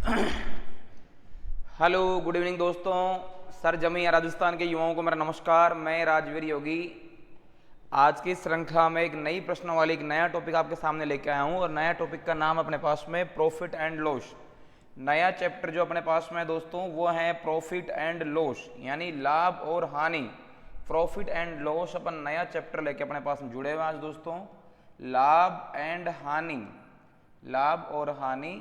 Hello, good evening दोस्तों। Sir Jamia Rajasthan के युवाओं को मेरा नमस्कार। मैं राजवीर योगी आज की श्रृंखला में एक नई प्रश्नावली, एक नया टॉपिक आपके सामने लेके आया हूँ। और नया टॉपिक का नाम अपने पास में प्रॉफिट एंड लॉस। नया चैप्टर जो अपने पास में है दोस्तों वो है प्रॉफिट एंड लॉस, यानी लाभ और हानि। प्रॉफिट एंड लॉस अपन नया चैप्टर लेके अपने पास में जुड़े हुए आज दोस्तों। लाभ एंड हानि, लाभ और हानि,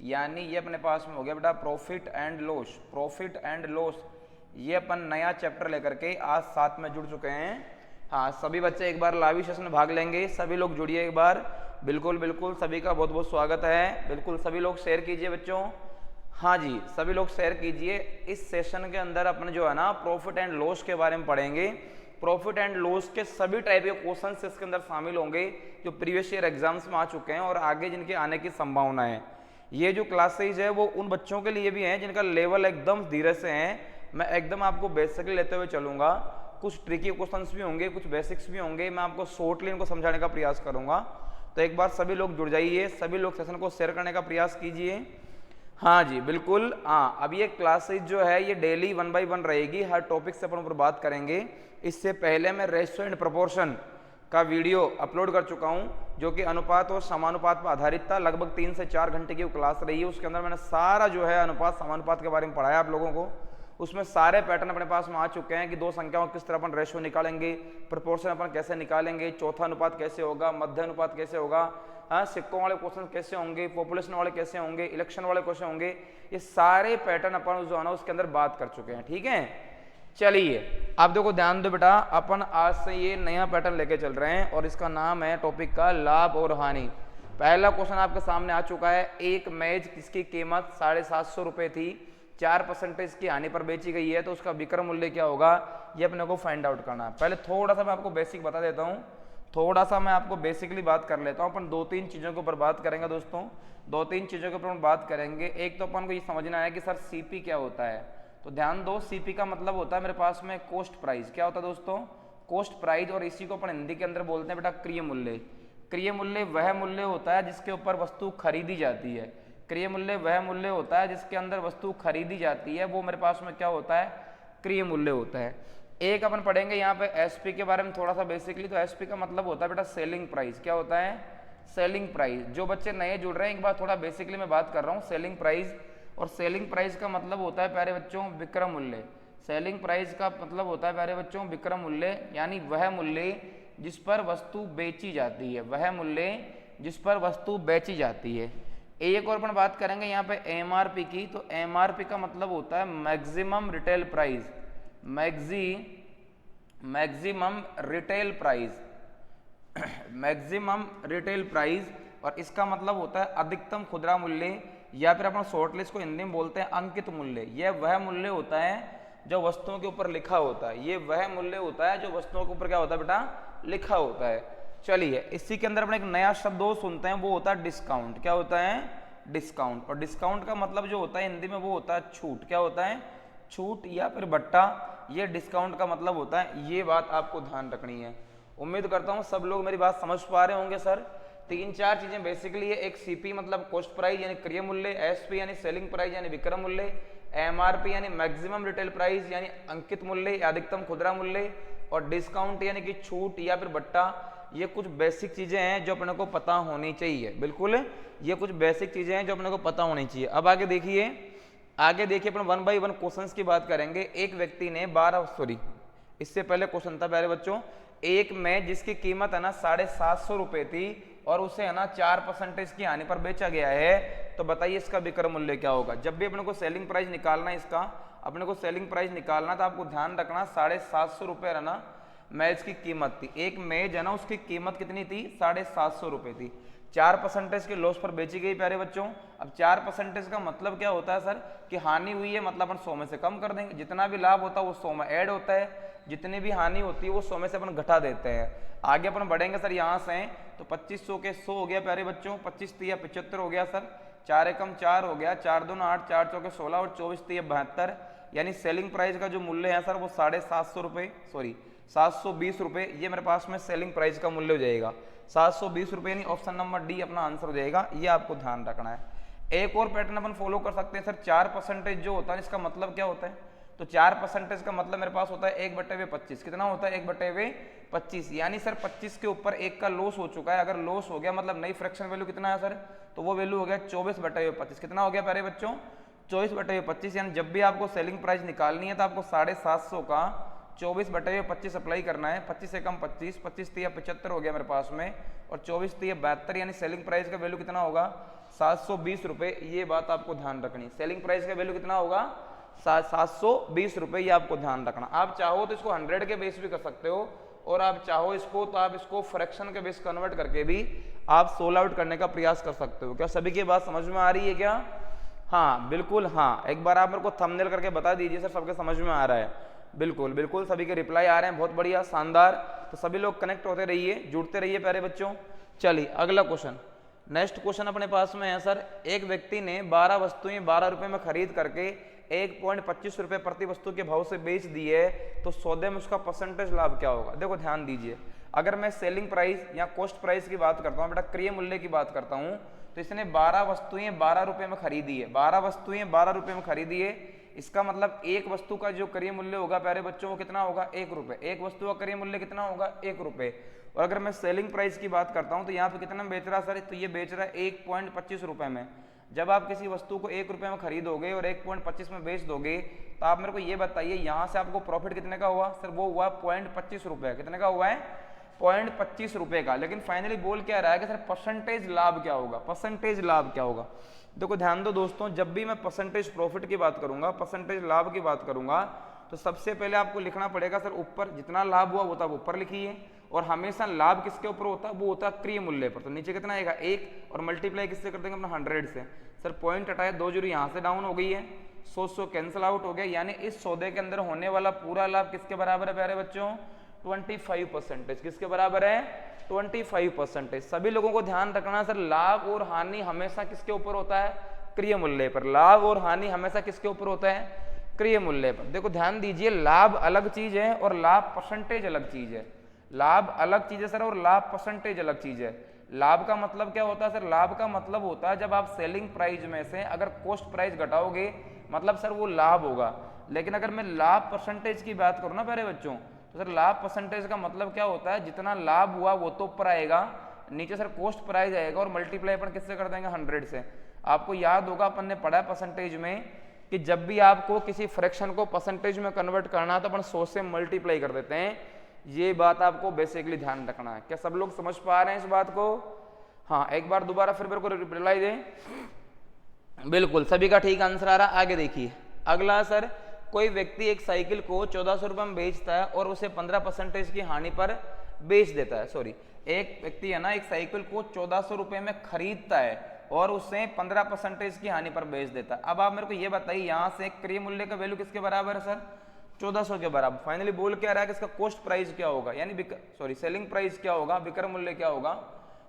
यानी ये अपने पास में हो गया बेटा profit and loss. Profit and loss ये अपन नया चैप्टर लेकर के आज साथ में जुड़ चुके हैं। हाँ, सभी बच्चे एक बार लाइव सेशन में भाग लेंगे। सभी लोग जुड़िए एक बार। बिल्कुल बिल्कुल, सभी का बहुत बहुत स्वागत है। बिल्कुल सभी लोग शेयर कीजिए बच्चों। हाँ जी, सभी लोग शेयर कीजिए। इस सेशन के अंदर अपन जो है ना प्रॉफिट एंड लॉस के बारे में पढ़ेंगे। प्रॉफिट एंड लॉस के सभी टाइप के क्वेश्चन इसके अंदर शामिल होंगे जो प्रीवियस ईयर एग्जाम्स में आ चुके हैं और आगे जिनके आने की संभावना है। ये जो क्लासेज है वो उन बच्चों के लिए भी हैं जिनका लेवल एकदम धीरे से है। मैं एकदम आपको बेसिकली लेते हुए चलूंगा। कुछ ट्रिकी क्वेश्चंस भी होंगे, कुछ बेसिक्स भी होंगे। मैं आपको शॉर्टली इनको समझाने का प्रयास करूंगा। तो एक बार सभी लोग जुड़ जाइए, सभी लोग सेशन को शेयर करने का प्रयास कीजिए। हाँ जी बिल्कुल। हाँ, अब ये क्लासेज जो है ये डेली 1 by 1 रहेगी। हर टॉपिक से अपन ऊपर बात करेंगे। इससे पहले मैं रेशियो एंड प्रोपोर्शन का वीडियो अपलोड कर चुका हूं जो कि अनुपात और समानुपात पर आधारित था। लगभग 3 से 4 घंटे की क्लास रही है। उसके अंदर मैंने सारा जो है अनुपात समानुपात के बारे में पढ़ाया आप लोगों को। उसमें सारे पैटर्न अपने पास में आ चुके हैं कि दो संख्याओं किस तरह अपन रेशियो निकालेंगे, प्रोपोर्शन अपन कैसे निकालेंगे, चौथा अनुपात कैसे होगा, मध्य अनुपात कैसे होगा, हाँ सिक्कों वाले क्वेश्चन कैसे होंगे, पॉपुलेशन वाले कैसे होंगे, इलेक्शन वाले क्वेश्चन होंगे। ये सारे पैटर्न अपन जो है ना उसके अंदर बात कर चुके हैं। ठीक है, चलिए आप देखो, ध्यान दो बेटा। अपन आज से ये नया पैटर्न लेके चल रहे हैं और इसका नाम है टॉपिक का लाभ और हानि। पहला क्वेश्चन आपके सामने आ चुका है। एक मैच जिसकी कीमत 750 रुपये थी, 4% की हानि पर बेची गई है, तो उसका विक्रय मूल्य क्या होगा, ये अपने को फाइंड आउट करना है। पहले थोड़ा सा मैं आपको बेसिक बता देता हूँ। थोड़ा सा मैं आपको बेसिकली बात कर लेता हूँ। अपन 2-3 चीज़ों के ऊपर बात करेंगे दोस्तों। 2-3 चीज़ों के ऊपर हम बात करेंगे। एक तो अपन को ये समझना है कि सर सीपी क्या होता है। तो ध्यान दो, सीपी का मतलब होता है मेरे पास में कॉस्ट प्राइस। क्या होता है दोस्तों, कॉस्ट प्राइस। और इसी को अपन हिंदी के अंदर बोलते हैं बेटा क्रय मूल्य। क्रय मूल्य वह मूल्य होता है जिसके ऊपर वस्तु खरीदी जाती है। क्रय मूल्य वह मूल्य होता है जिसके अंदर वस्तु खरीदी जाती है, वो मेरे पास में क्या होता है, क्रय मूल्य होता है। एक अपन पढ़ेंगे यहाँ पे एसपी के बारे में थोड़ा सा बेसिकली। तो एसपी का मतलब होता है बेटा सेलिंग प्राइस। क्या होता है, सेलिंग प्राइस। जो बच्चे नए जुड़ रहे हैं एक बार थोड़ा बेसिकली मैं बात कर रहा हूँ। सेलिंग प्राइस, और सेलिंग प्राइस का मतलब होता है प्यारे बच्चों विक्रय मूल्य। सेलिंग प्राइस का मतलब होता है प्यारे बच्चों विक्रय मूल्य, यानी वह मूल्य जिस पर वस्तु बेची जाती है, वह मूल्य जिस पर वस्तु बेची जाती है। एक और अपन बात करेंगे यहाँ पे एमआरपी की। तो एमआरपी का मतलब होता है maximum retail price. Maximum retail price, maximum retail price. और इसका मतलब होता है अधिकतम खुदरा मूल्य, या फिर अपन शॉर्ट लिस्ट को हिंदी में बोलते हैं अंकित मूल्य। यह वह मूल्य होता है जो वस्तुओं के ऊपर लिखा होता है। ये वह मूल्य होता है जो वस्तुओं के ऊपर क्या होता है बेटा, लिखा होता है। चलिए, इसी के अंदर अपन एक नया शब्द और सुनते हैं, वो होता है डिस्काउंट। क्या होता है, डिस्काउंट। और डिस्काउंट का मतलब जो होता है हिंदी में वो होता है छूट। क्या होता है, छूट या फिर बट्टा। ये डिस्काउंट का मतलब होता है। ये बात आपको ध्यान रखनी है। उम्मीद करता हूँ सब लोग मेरी बात समझ पा रहे होंगे। सर 3-4 चीजें बेसिकली है। एक सीपी मतलब कॉस्ट प्राइस यानी क्रय मूल्य, एसपी यानी सेलिंग प्राइस यानी विक्रय मूल्य, एमआरपी यानी मैक्सिमम रिटेल प्राइस यानी अंकित मूल्य या अधिकतम खुदरा मूल्य, और डिस्काउंट यानी कि छूट या फिर बट्टा। ये कुछ बेसिक चीजें हैं जो अपने को पता होनी चाहिए। बिल्कुल, ये कुछ बेसिक चीजें हैं जो अपने को पता होनी चाहिए। अब आगे देखिए, अपन 1 by 1 क्वेश्चंस की बात करेंगे। एक व्यक्ति ने इससे पहले क्वेश्चन था प्यारे बच्चों, एक मैच जिसकी कीमत है ना 750 रुपये थी और उसे है ना 4% की हानि पर बेचा गया है, तो बताइए इसका विक्रय मूल्य क्या होगा। जब भी अपने को सेलिंग प्राइस निकालना है, इसका अपने को सेलिंग प्राइस निकालना, तो आपको ध्यान रखना 750 रुपये है ना मैच की कीमत थी। एक मैच है ना उसकी कीमत कितनी थी, 750 रुपये थी। 4% के लॉस पर बेची गई प्यारे बच्चों। अब 4% का मतलब क्या होता है सर, कि हानि हुई है मतलब अपन 100 में से कम कर देंगे। जितना भी लाभ होता है वो 100 में ऐड होता है, जितनी भी हानि होती है वो 100 में से अपन घटा देते हैं। आगे अपन बढ़ेंगे सर यहाँ से, तो 2500 के 100 हो गया प्यारे बच्चों, 25 तिया 75 हो गया सर, 4 एकम 4 हो गया, 4 दूना 8, 4 चौके 16 और 24 तिया 72। यानी सेलिंग प्राइस का जो मूल्य है सर वो 750 रुपये, सॉरी 720 रुपये। ये मेरे पास में सेलिंग प्राइस का मूल्य हो जाएगा 720 रुपये, यानी ऑप्शन नंबर डी अपना आंसर हो जाएगा। ये आपको ध्यान रखना है। एक और पैटर्न अपन फॉलो कर सकते हैं सर, 4% जो होता है इसका मतलब क्या होता है, तो 4% का मतलब मेरे पास होता है 1/25। कितना होता है 1/25, यानी सर 25 के ऊपर 1 का लॉस हो चुका है। अगर लॉस हो गया मतलब नई फ्रैक्शन वैल्यू कितना है सर, तो वो वैल्यू हो गया 24/25। कितना हो गया प्यारे बच्चों, 24/25। यानी जब भी आपको सेलिंग प्राइस निकालनी है तो आपको 750 का 24/25 अप्लाई करना है। 25 से कम 25, 25 तिया 75 हो गया मेरे पास में, और 24 तिया 72, यानी सेलिंग प्राइस का वैल्यू कितना होगा 720 रुपये। ये बात आपको ध्यान रखनी, सेलिंग प्राइस का वैल्यू कितना होगा 720 रुपये, ये आपको ध्यान रखना। आप चाहो तो इसको 100 के बेस भी कर सकते हो, और आप चाहो इसको तो आप इसको फ्रैक्शन के बेस कन्वर्ट करके भी आप सोल आउट करने का प्रयास कर सकते हो। क्या सभी की बात समझ में आ रही है क्या? हाँ बिल्कुल हाँ, एक बार आप मेरे को थंबनेल करके बता दीजिए सर सबके समझ में आ रहा है। बिल्कुल बिल्कुल, सभी के रिप्लाई आ रहे हैं, बहुत बढ़िया शानदार। तो सभी लोग कनेक्ट होते रहिए, जुड़ते रहिए प्यारे बच्चों। चलिए अगला क्वेश्चन, नेक्स्ट क्वेश्चन अपने पास में है सर, एक व्यक्ति ने 12 वस्तुएं 12 रुपए में खरीद करके 1.25 रुपए प्रति वस्तु के भाव से बेच दी है, तो सौदे में उसका परसेंटेज लाभ क्या होगा? देखो ध्यान दीजिए, अगर मैं सेलिंग प्राइस या कॉस्ट प्राइस की बात करता हूँ बेटा, क्रय मूल्य की बात करता हूँ, तो इसने 12 वस्तुएं 12 रुपए में खरीदी है, 12 वस्तुएं 12 रुपए में खरीदी है। इसका मतलब एक वस्तु का जो क्रय मूल्य होगा प्यारे बच्चों वो कितना होगा 1 रुपए। एक वस्तु का क्रय मूल्य कितना होगा 1 रुपए। और अगर मैं सेलिंग प्राइस की बात करता हूँ तो यहाँ पे कितना में बेच रहा है सर, तो ये बेच रहा है 1.25 रुपए में। जब आप किसी वस्तु को 1 रुपए में खरीदोगे और 1.25 में बेच दोगे, तो आप मेरे को ये बताइए यहाँ से आपको प्रॉफिट कितने का हुआ सर, वो हुआ 0.25 रुपए। कितने का हुआ है 0.25 रुपए का। लेकिन फाइनली बोल क्या रहा है कि सर परसेंटेज लाभ क्या होगा, परसेंटेज लाभ क्या होगा। देखो ध्यान दो दोस्तों, जब भी मैं परसेंटेज प्रॉफिट की बात करूंगा, परसेंटेज लाभ की बात करूंगा, तो सबसे पहले आपको लिखना पड़ेगा सर ऊपर जितना लाभ हुआ वो तब ऊपर लिखिए, और हमेशा लाभ किसके ऊपर होता है, वो होता है क्रय मूल्य पर। तो नीचे कितना आएगा 1, और मल्टीप्लाई किससे कर देंगे अपना 100 से। सर पॉइंट हटाया, 2 जीरो यहाँ से डाउन हो गई है, 100 कैंसिल आउट हो गया, यानी इस सौदे के अंदर होने वाला पूरा लाभ किसके बराबर है प्यारे बच्चों 25%। किसके बराबर है 25%। सभी लोगों को ध्यान रखना सर, लाभ और हानि हमेशा किसके ऊपर होता है क्रय मूल्य पर। लाभ और हानि हमेशा किसके ऊपर होता है क्रय मूल्य पर। देखो ध्यान दीजिए, लाभ अलग चीज है और लाभ परसेंटेज अलग चीज है। लाभ अलग चीज है सर और लाभ परसेंटेज अलग चीज है। लाभ का मतलब क्या होता है सर, लाभ का मतलब होता है जब आप सेलिंग प्राइस में से अगर कॉस्ट प्राइस घटाओगे मतलब सर वो लाभ होगा। लेकिन अगर मैं लाभ परसेंटेज की बात करूँ ना प्यारे बच्चों, तो सर लाभ परसेंटेज का मतलब क्या होता है, जितना लाभ हुआ वो तो ऊपर आएगा, नीचे सर कॉस्ट प्राइस आएगा, और मल्टीप्लाई अपन किससे कर देंगे 100 से। आपको याद होगा अपन ने पढ़ा परसेंटेज में कि जब भी आपको किसी फ्रैक्शन को परसेंटेज में कन्वर्ट करना है तो अपन 100 से मल्टीप्लाई कर देते हैं। ये बात आपको बेसिकली ध्यान रखना है। क्या सब लोग समझ पा रहे हैं इस बात को? हाँ एक बार दोबारा फिर मेरे को रिप्लाई दें। बिल्कुल सभी का ठीक आंसर आ रहा। आगे देखिए अगला सर, कोई व्यक्ति एक साइकिल को 1400 रुपये में बेचता है और उसे 15% की हानि पर बेच देता है। सॉरी, एक व्यक्ति है ना एक साइकिल को 1400 रुपये में खरीदता है और उसे 15% की हानि पर बेच देता है। अब आप मेरे को ये बताइए यहाँ से क्रय मूल्य का वैल्यू किसके बराबर है सर 1400 के बराबर। फाइनली बोल क्या रहा है कि इसका कॉस्ट प्राइस क्या होगा, यानी सॉरी सेलिंग प्राइस क्या होगा, विक्रय मूल्य क्या होगा।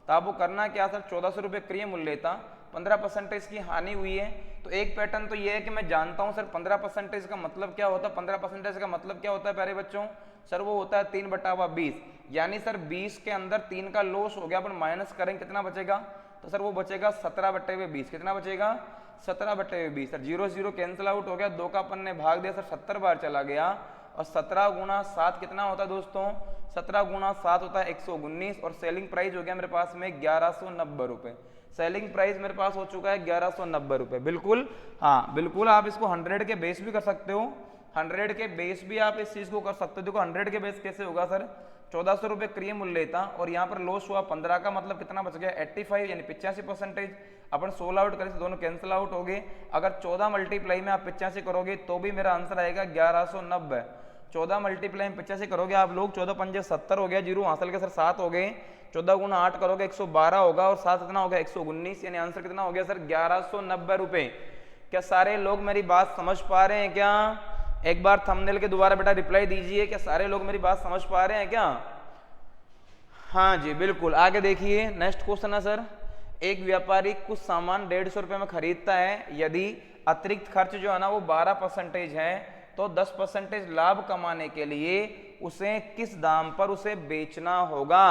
तो आपको करना क्या सर, 1400 रुपये क्रय मूल्य था, 15% की हानि हुई है। तो एक पैटर्न तो ये है कि मैं जानता हूं सर 15% का मतलब क्या होता है। 15% का मतलब क्या होता है प्यारे बच्चों, सर वो होता है 3/20, यानी सर 20 के अंदर 3 का लॉस हो गया, अपन माइनस करेंगे कितना बचेगा, तो सर वो बचेगा 17/20। कितना बचेगा 17/20। सर 0 0 कैंसिल आउट हो गया, 2 का अपन ने भाग दिया, सर 70 बार चला गया, और 17 गुना 7 कितना होता है दोस्तों, 17 गुना 7 होता है 119, और सेलिंग प्राइस हो गया मेरे पास में 1190 रुपये। सेलिंग प्राइस मेरे पास हो चुका है 1190 रुपये। बिल्कुल हाँ बिल्कुल, आप इसको 100 के बेस भी कर सकते हो, 100 के बेस भी आप इस चीज को कर सकते हो। देखो 100 के बेस कैसे होगा सर, 1400 रुपये क्रय मूल्य था और यहाँ पर लॉस हुआ 15 का, मतलब कितना बच गया 85 यानी 85%। अपन 16 आउट करें तो दोनों कैंसिल आउट हो गए। अगर 14 मल्टीप्लाई में आप 85 करोगे तो भी मेरा आंसर आएगा 1190। 14 मल्टीप्लाई में 85 करोगे आप लोग, 14 पंजे 70 हो गया, जीरो हासिल के सर 7 हो गए, 14 गुना 8 करोगे 112 होगा, और 7 कितना हो गया 119, यानी आंसर कितना हो गया सर 1190 रुपये। क्या सारे लोग मेरी बात समझ पा रहे हैं क्या? एक बार थंबनेल के दोबारा बेटा रिप्लाई दीजिए, क्या सारे लोग मेरी बात समझ पा रहे हैं क्या? हाँ जी बिल्कुल। आगे देखिए नेक्स्ट क्वेश्चन है सर, एक व्यापारी कुछ सामान 150 रुपये में खरीदता है, यदि अतिरिक्त खर्च जो है ना वो 12% है, तो 10% लाभ कमाने के लिए उसे किस दाम पर उसे बेचना होगा।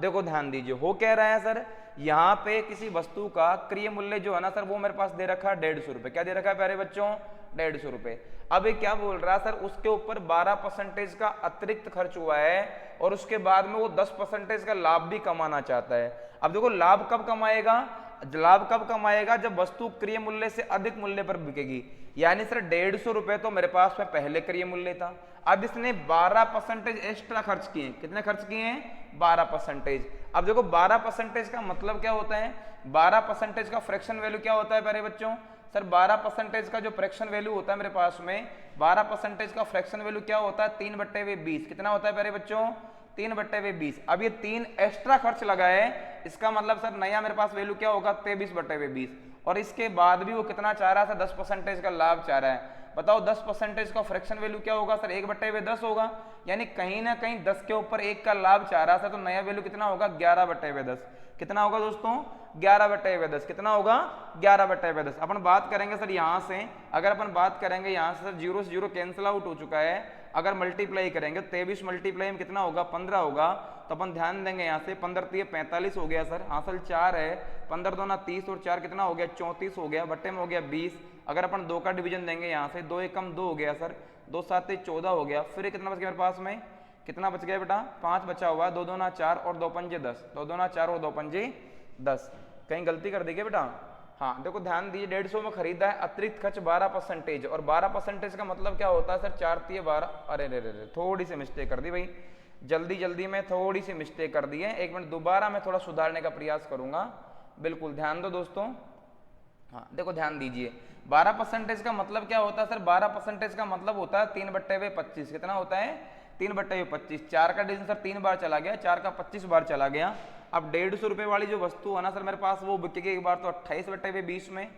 देखो ध्यान दीजिए, हो कह रहा है सर यहाँ पे किसी वस्तु का क्रय मूल्य जो है ना सर वो मेरे पास दे रखा है 150 रुपए। क्या दे रखा है प्यारे बच्चों? 150 रुपए। अब ये क्या बोल रहा है सर, उसके ऊपर 12% का अतिरिक्त खर्च हुआ है और उसके बाद में वो 10% का लाभ भी कमाना चाहता है। अब देखो लाभ कब कमाएगा? लाभ कब कमाएगा? जब वस्तु क्रय मूल्य से अधिक मूल्य पर बिकेगी। यानी सर 150 रुपए तो मेरे पास में पहले क्रय मूल्य था, अब इसने 12% एक्स्ट्रा खर्च किए। कितने खर्च किए हैं? 12%। अब देखो 12% का मतलब क्या होता है? 12% का फ्रैक्शन वैल्यू क्या होता है प्यारे बच्चों? सर 12% का जो फ्रैक्शन वैल्यू होता है मेरे पास में, 12% का फ्रैक्शन वैल्यू क्या होता है? 3/20। कितना होता है प्यारे बच्चों? 3/20। अब ये 3 एक्स्ट्रा खर्च लगा है, इसका मतलब सर नया मेरे पास वैल्यू क्या होगा? 23/20। और इसके बाद भी वो कितना चाह रहा है? 10% का लाभ चाह रहा है। बताओ 10% का फ्रैक्शन वैल्यू क्या होगा सर? 1/10 होगा। यानी कहीं ना कहीं 10 के ऊपर 1 का लाभ चाह रहा था, तो नया वैल्यू कितना होगा? 11/10। कितना होगा दोस्तों? 11/10। कितना होगा? 11/10। अपन बात करेंगे सर यहाँ से, अगर अपन बात करेंगे यहाँ से सर 0 से 0 कैंसिल आउट हो चुका है। अगर मल्टीप्लाई करेंगे 23 मल्टीप्लाई में कितना होगा? 15 होगा। तो अपन ध्यान देंगे यहाँ से 15 3 45 हो गया सर, हासिल 4 है, 15 2 30 और 4 कितना हो गया? 34 हो गया, बट्टे में हो गया 20। अगर अपन 2 का डिवीजन देंगे यहाँ से, 2 एकम 2 हो गया सर, 2 7 14 हो गया। फिर कितना बच गया मेरे पास में? कितना बच गया बेटा? 5 बचा हुआ है, 2 2 4 और 2 पंजे 10, 2 2 4 और 2 पंजे 10। कहीं गलती कर देगी बेटा? हाँ देखो ध्यान दीजिए, 150 में खरीदा है, अतिरिक्त खर्च 12% और 12% का मतलब क्या होता है सर? 4 3 12। अरे रे रे, थोड़ी सी मिस्टेक कर दी भाई, जल्दी में थोड़ी सी मिस्टेक कर दी है। 1 मिनट दोबारा मैं थोड़ा सुधारने का प्रयास करूंगा। बिल्कुल ध्यान दो दोस्तों। हाँ देखो ध्यान दीजिए, 12% का मतलब क्या होता है सर? 12% का मतलब होता है 3/25। कितना होता है? 3/25। 4 का डिवीजन सर 3 बार चला गया, 4 का 25 बार चला गया। अब 150 रुपए वाली जो वस्तु है ना सर मेरे पास, वो बिकेगी एक बार तो 28/20 में,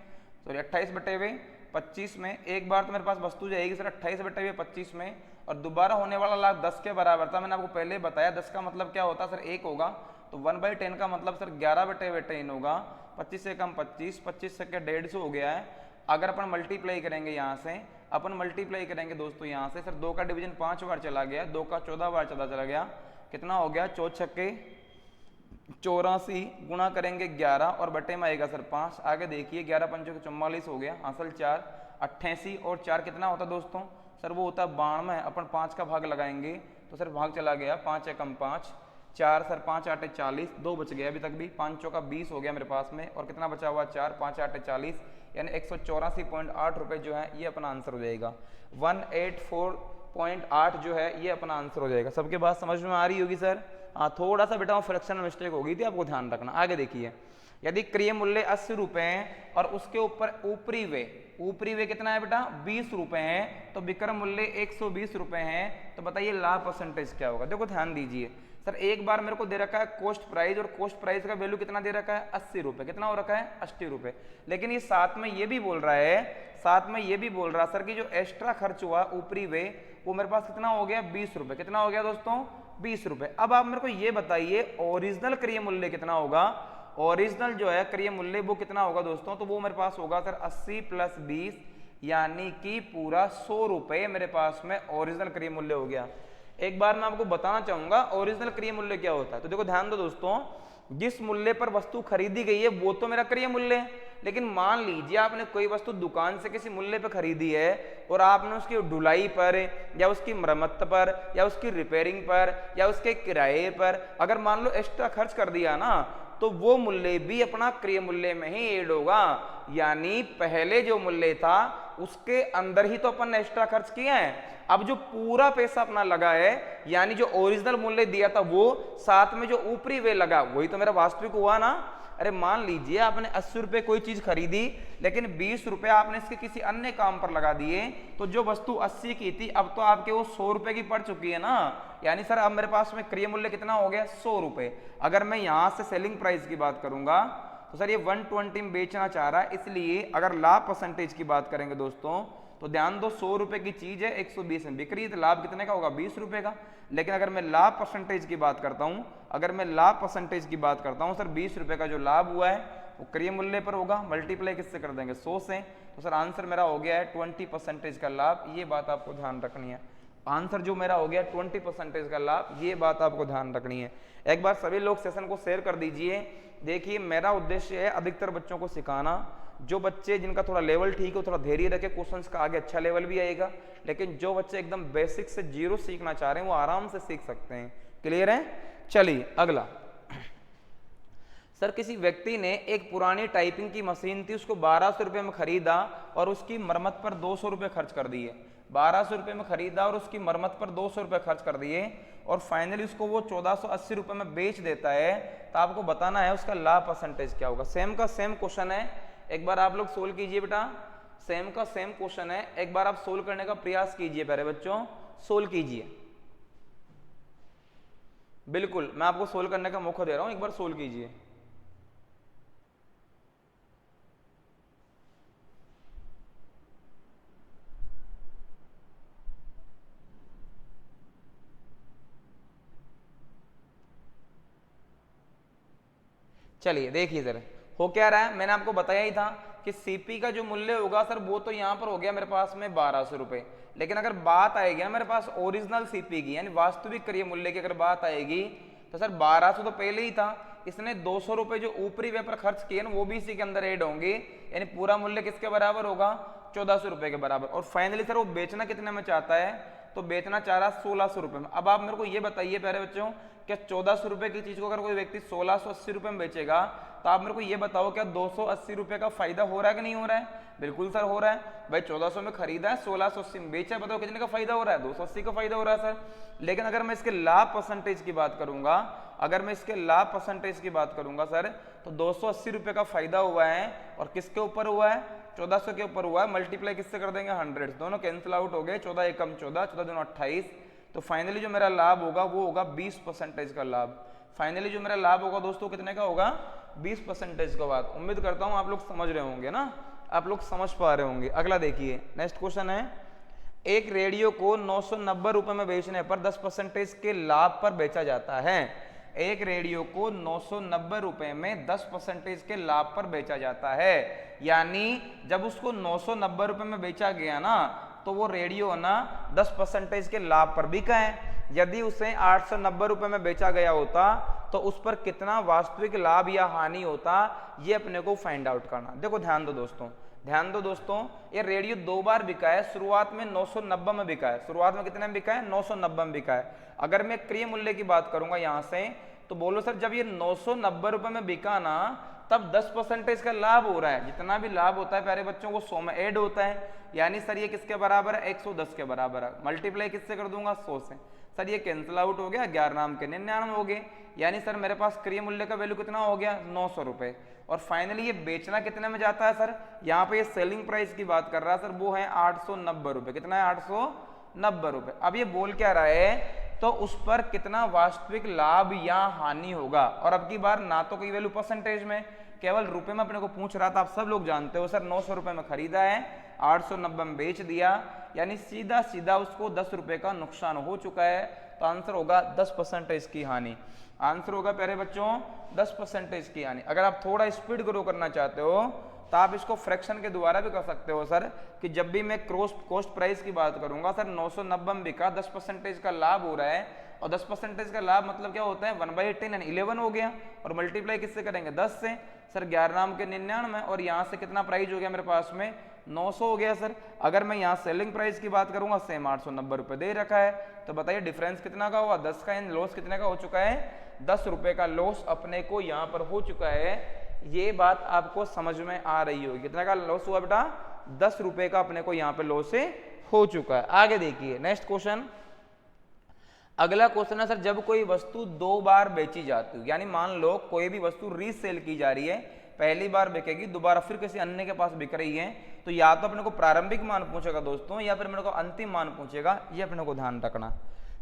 सॉरी 28/25 में। एक बार तो मेरे पास वस्तु जाएगी सर 28/25 में, और दोबारा होने वाला लाभ 10 के बराबर था। मैंने आपको पहले बताया 10 का मतलब क्या होता है सर? 1 होगा। तो 1/10 का मतलब सर 11/10 होगा। 25 से कम 25, 25 से क्या 150 हो गया है। अगर अपन मल्टीप्लाई करेंगे यहाँ से, अपन मल्टीप्लाई करेंगे दोस्तों यहाँ से, सर 2 का डिवीजन 5 बार चला गया, 2 का 14 बार चला गया। कितना हो गया? 4 छक्के 84, गुणा करेंगे 11 और बटे में आएगा सर 5। आगे देखिए 11 पंचों के 44 हो गया, हासिल 4, 88 और 4 कितना होता दोस्तों? सर वो होता है 92। अपन 5 का भाग लगाएंगे तो सर भाग चला गया, 5 एकम 5, 4 सर 5 8 40, 2 बच गया अभी तक भी, 5 चौका 20 हो गया मेरे पास में, और कितना बचा हुआ? 4 5 8 40, यानी 184.8 रुपये जो है ये अपना आंसर हो जाएगा। 184.8 जो है ये अपना आंसर हो जाएगा। सबके बात समझ में आ रही होगी सर? हाँ थोड़ा सा बेटा फ्रैक्शन मिस्टेक हो गई थी, आपको ध्यान रखना। आगे देखिए, यदि क्रय मूल्य 80 रुपए है और उसके ऊपर ऊपरी वे कितना है बेटा? 20 रुपए है, तो विक्रय मूल्य 120 रुपए है, तो बताइए लाभ परसेंटेज क्या होगा? देखो ध्यान दीजिए सर, एक बार मेरे को दे रखा है कॉस्ट प्राइस, और कॉस्ट प्राइस का वैल्यू कितना दे रखा है? 80 रुपए। कितना हो रखा है? 80 रुपए। लेकिन ये साथ में ये भी बोल रहा है, सर कि जो एक्स्ट्रा खर्च हुआ ऊपरी वे, वो मेरे पास कितना हो गया? 20 रुपए। कितना हो गया दोस्तों? 20 रुपए। अब आप मेरे को ये बताइए ओरिजिनल क्रय मूल्य कितना होगा? ओरिजिनल जो है क्रय मूल्य वो कितना होगा दोस्तों? तो वो मेरे पास होगा सर 80 + 20, यानी कि पूरा 100 रुपए मेरे पास में ओरिजिनल क्रय मूल्य हो गया। एक बार मैं आपको बताना चाहूंगा ओरिजिनल क्रय मूल्य क्या होता है। तो देखो ध्यान दो दोस्तों, जिस मूल्य पर वस्तु खरीदी गई है वो तो मेरा क्रय मूल्य है, लेकिन मान लीजिए आपने कोई वस्तु दुकान से किसी मूल्य पर खरीदी है और आपने उसकी ढुलाई पर या उसकी मरम्मत पर या उसकी रिपेयरिंग पर या उसके किराए पर अगर मान लो एक्स्ट्रा खर्च कर दिया ना, तो वो मूल्य भी अपना क्रय मूल्य में ही ऐड होगा। यानी पहले जो मूल्य था उसके अंदर ही तो अपन ने एक्स्ट्रा खर्च किया है। अब जो पूरा पैसा अपना लगा है, यानी जो ओरिजिनल मूल्य दिया था वो साथ में जो ऊपरी वे लगा, वही तो मेरा वास्तविक हुआ ना। अरे मान लीजिए आपने 80 रुपए कोई चीज खरीदी, लेकिन 20 रुपए आपने इसके किसी अन्य काम पर लगा दिए, तो जो वस्तु 80 की थी अब तो आपके वो 100 रुपए की पड़ चुकी है ना। यानी सर अब मेरे पास में क्रय मूल्य कितना हो गया? 100 रुपए। अगर मैं यहां से सेलिंग प्राइस की बात करूंगा तो सर ये 120 में बेचना चाह रहा है, इसलिए अगर लाभ परसेंटेज की बात करेंगे दोस्तों तो ध्यान दो, 100 रुपए की चीज है, 120 में बिक रही है, तो लाभ कितने का होगा? 20 रुपए का। लेकिन अगर मैं लाभ परसेंटेज की बात करता हूं, सर 20 रुपए का जो लाभ हुआ है वो क्रय मूल्य पर होगा, मल्टीप्लाई किससे कर देंगे? 100 से, तो सर आंसर मेरा हो गया है 20% का लाभ। ये बात आपको ध्यान रखनी है। आंसर जो मेरा हो गया 20% का लाभ। ये बात आपको ध्यान रखनी है। एक बार सभी लोग सेशन को शेयर कर दीजिए। देखिए मेरा उद्देश्य है अधिकतर बच्चों को सिखाना, जो बच्चे जिनका थोड़ा लेवल ठीक हो, थोड़ा धैर्य रखे, क्वेश्चंस का आगे अच्छा लेवल भी आएगा। लेकिन जो बच्चे एकदम बेसिक से जीरो सीखना चाह रहे हैं वो आराम से सीख सकते हैं। क्लियर है? चलिए अगला। सर किसी व्यक्ति ने एक पुरानी टाइपिंग की मशीन थी, उसको 1200 रुपये में खरीदा और उसकी मरम्मत पर 200 रुपये खर्च कर दिए। 1200 रुपये में खरीदा और उसकी मरम्मत पर 200 रुपये खर्च कर दिए और फाइनली उसको वो 1480 रुपये में बेच देता है। तो आपको बताना है उसका लाभ परसेंटेज क्या होगा। सेम का सेम क्वेश्चन है, एक बार आप लोग सोल्व कीजिए बेटा। सेम का सेम क्वेश्चन है, एक बार आप सोल्व करने का प्रयास कीजिए। प्यारे बच्चों सोल्व कीजिए, बिल्कुल मैं आपको सोल्व करने का मौका दे रहा हूं, एक बार सोल्व कीजिए। चलिए देखिए सर हो क्या रहा है, मैंने आपको बताया ही था कि सीपी का जो मूल्य होगा सर वो तो यहाँ पर हो गया मेरे पास में 1200 रुपये। लेकिन अगर बात आएगी ना मेरे पास ओरिजिनल सीपी की यानी वास्तविक क्रय मूल्य की अगर बात आएगी तो सर 1200 तो पहले ही था, इसने 200 रुपये जो ऊपरी वे पर खर्च किए ना वो भी इसी के अंदर ऐड होंगे, यानी पूरा मूल्य किसके बराबर होगा 1400 रुपये के बराबर। और फाइनली सर वो बेचना कितने में चाहता है, तो बेचना चाह रहा 1600 रुपये में। अब आप मेरे को ये बताइए प्यारे बच्चों, क्या 1400 रुपये की चीज को अगर कोई व्यक्ति 1680 रुपये में बेचेगा तो आप मेरे को ये बताओ क्या 280 रुपये का फायदा हो रहा है कि नहीं हो रहा है? बिल्कुल सर हो रहा है भाई। 1400 में खरीदा है, 1680 में बेचा, बताओ कितने का फायदा हो रहा है? 280 का फायदा हो रहा है सर। लेकिन अगर मैं इसके लाभ परसेंटेज की बात करूंगा, अगर मैं इसके लाभ परसेंटेज की बात करूंगा सर, तो 280 रुपये का फायदा हुआ है और किसके ऊपर हुआ है? 1400 के ऊपर हुआ है। मल्टीप्लाई किससे कर देंगे? 100, दोनों कैंसिल आउट हो गए। 14 एकम 14, 14 दूनी 28। तो फाइनली जो मेरा लाभ होगा वो होगा 20% का लाभ। फाइनली जो मेरा लाभ होगा दोस्तों कितने का होगा? 20% का। बात उम्मीद करता हूं आप लोग समझ रहे होंगे ना, आप लोग समझ पा रहे होंगे। अगला देखिए नेक्स्ट क्वेश्चन है, एक रेडियो को 990 रुपए में बेचने पर 10% के लाभ पर बेचा जाता है। एक रेडियो को 990 रुपए में 10% के लाभ पर बेचा जाता है, यानी जब उसको 990 रुपए में बेचा गया ना तो वो रेडियो ना 10% के लाभ पर बिका है। यदि उसे 890 रुपए में बेचा गया होता तो उस पर कितना वास्तविक लाभ या हानि होता, ये अपने को फाइंड आउट करना। देखो ध्यान दो दोस्तों, ध्यान दो दोस्तों, ये रेडियो 2 बार बिका है। शुरुआत में 990 में बिका है। शुरुआत में कितने में बिका है? 990 में बिका है। अगर मैं क्रय मूल्य की बात करूंगा यहां से, तो बोलो सर जब ये 990 रुपए में बिका ना तब 10% का लाभ हो रहा है। जितना भी लाभ होता है प्यारे बच्चों को 100 में ऐड होता है, यानी सर ये किसके बराबर है? 110 के बराबर है। मल्टीप्लाई किससे कर दूंगा? 100 से। सर ये कैंसिल आउट हो गया, 11 नाम के 99 हो गए, यानी सर मेरे पास क्रय मूल्य का वैल्यू कितना हो गया? 900 रुपए। और फाइनली ये बेचना कितने में जाता है सर? यहाँ पे ये सेलिंग प्राइस की बात कर रहा है सर, वो है 890 रुपए। कितना है? 890 रुपए। अब ये बोल क्या रहा है, तो उस पर कितना वास्तविक लाभ या हानि होगा। और अब की बार ना तो कोई वैल्यू परसेंटेज में, केवल रुपए में अपने को पूछ रहा था। आप सब लोग जानते हो सर 900 रुपए में खरीदा है, 890 में बेच दिया, यानी सीधा सीधा उसको 10 रुपए का नुकसान हो चुका है। तो आंसर होगा 10% की हानि। आंसर होगा प्यारे बच्चों 10% की हानि। अगर आप थोड़ा स्पीड ग्रो करना चाहते हो तो आप इसको फ्रैक्शन के द्वारा भी कर सकते हो सर, कि जब भी मैं कॉस्ट प्राइस की बात करूंगा सर 990 में बिका, 10% का लाभ हो रहा है। और 10% का लाभ मतलब क्या होता है? 1/10 यानी 11 हो गया। और मल्टीप्लाई किससे करेंगे? 10 से। सर 11 नाम के 99 और यहाँ से कितना प्राइस हो गया मेरे पास में? 900 हो गया सर। अगर मैं यहाँ सेलिंग प्राइस की बात करूंगा, सेम 890 रुपए दे रखा है, तो बताइए डिफरेंस कितना का हुआ? 10 का। इन लॉस कितने का हो चुका है? 10 रुपए का लॉस अपने को यहाँ पर हो चुका है। ये बात आपको समझ में आ रही होगी। कितने का लॉस हुआ बेटा? 10 रुपए का अपने को यहाँ पे लॉस से हो चुका है। आगे देखिए नेक्स्ट क्वेश्चन। अगला क्वेश्चन है सर, जब कोई वस्तु 2 बार बेची जाती है, यानी मान लो कोई भी वस्तु रीसेल की जा रही है, पहली बार बिकेगी, दोबारा फिर किसी अन्य के पास बिक रही है, तो या तो अपने को प्रारंभिक मान पूछेगा दोस्तों, या फिर मेरे को अंतिम मान पूछेगा। ये अपने को ध्यान रखना।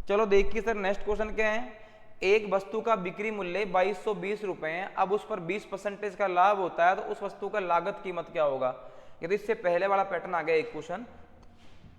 चलो देखिए सर नेक्स्ट क्वेश्चन क्या है। एक वस्तु का बिक्री मूल्य 2220 रुपए है। अब उस पर 20% का लाभ होता है, तो उस वस्तु का लागत कीमत क्या होगा? यदि इससे पहले वाला पैटर्न आ गया एक क्वेश्चन,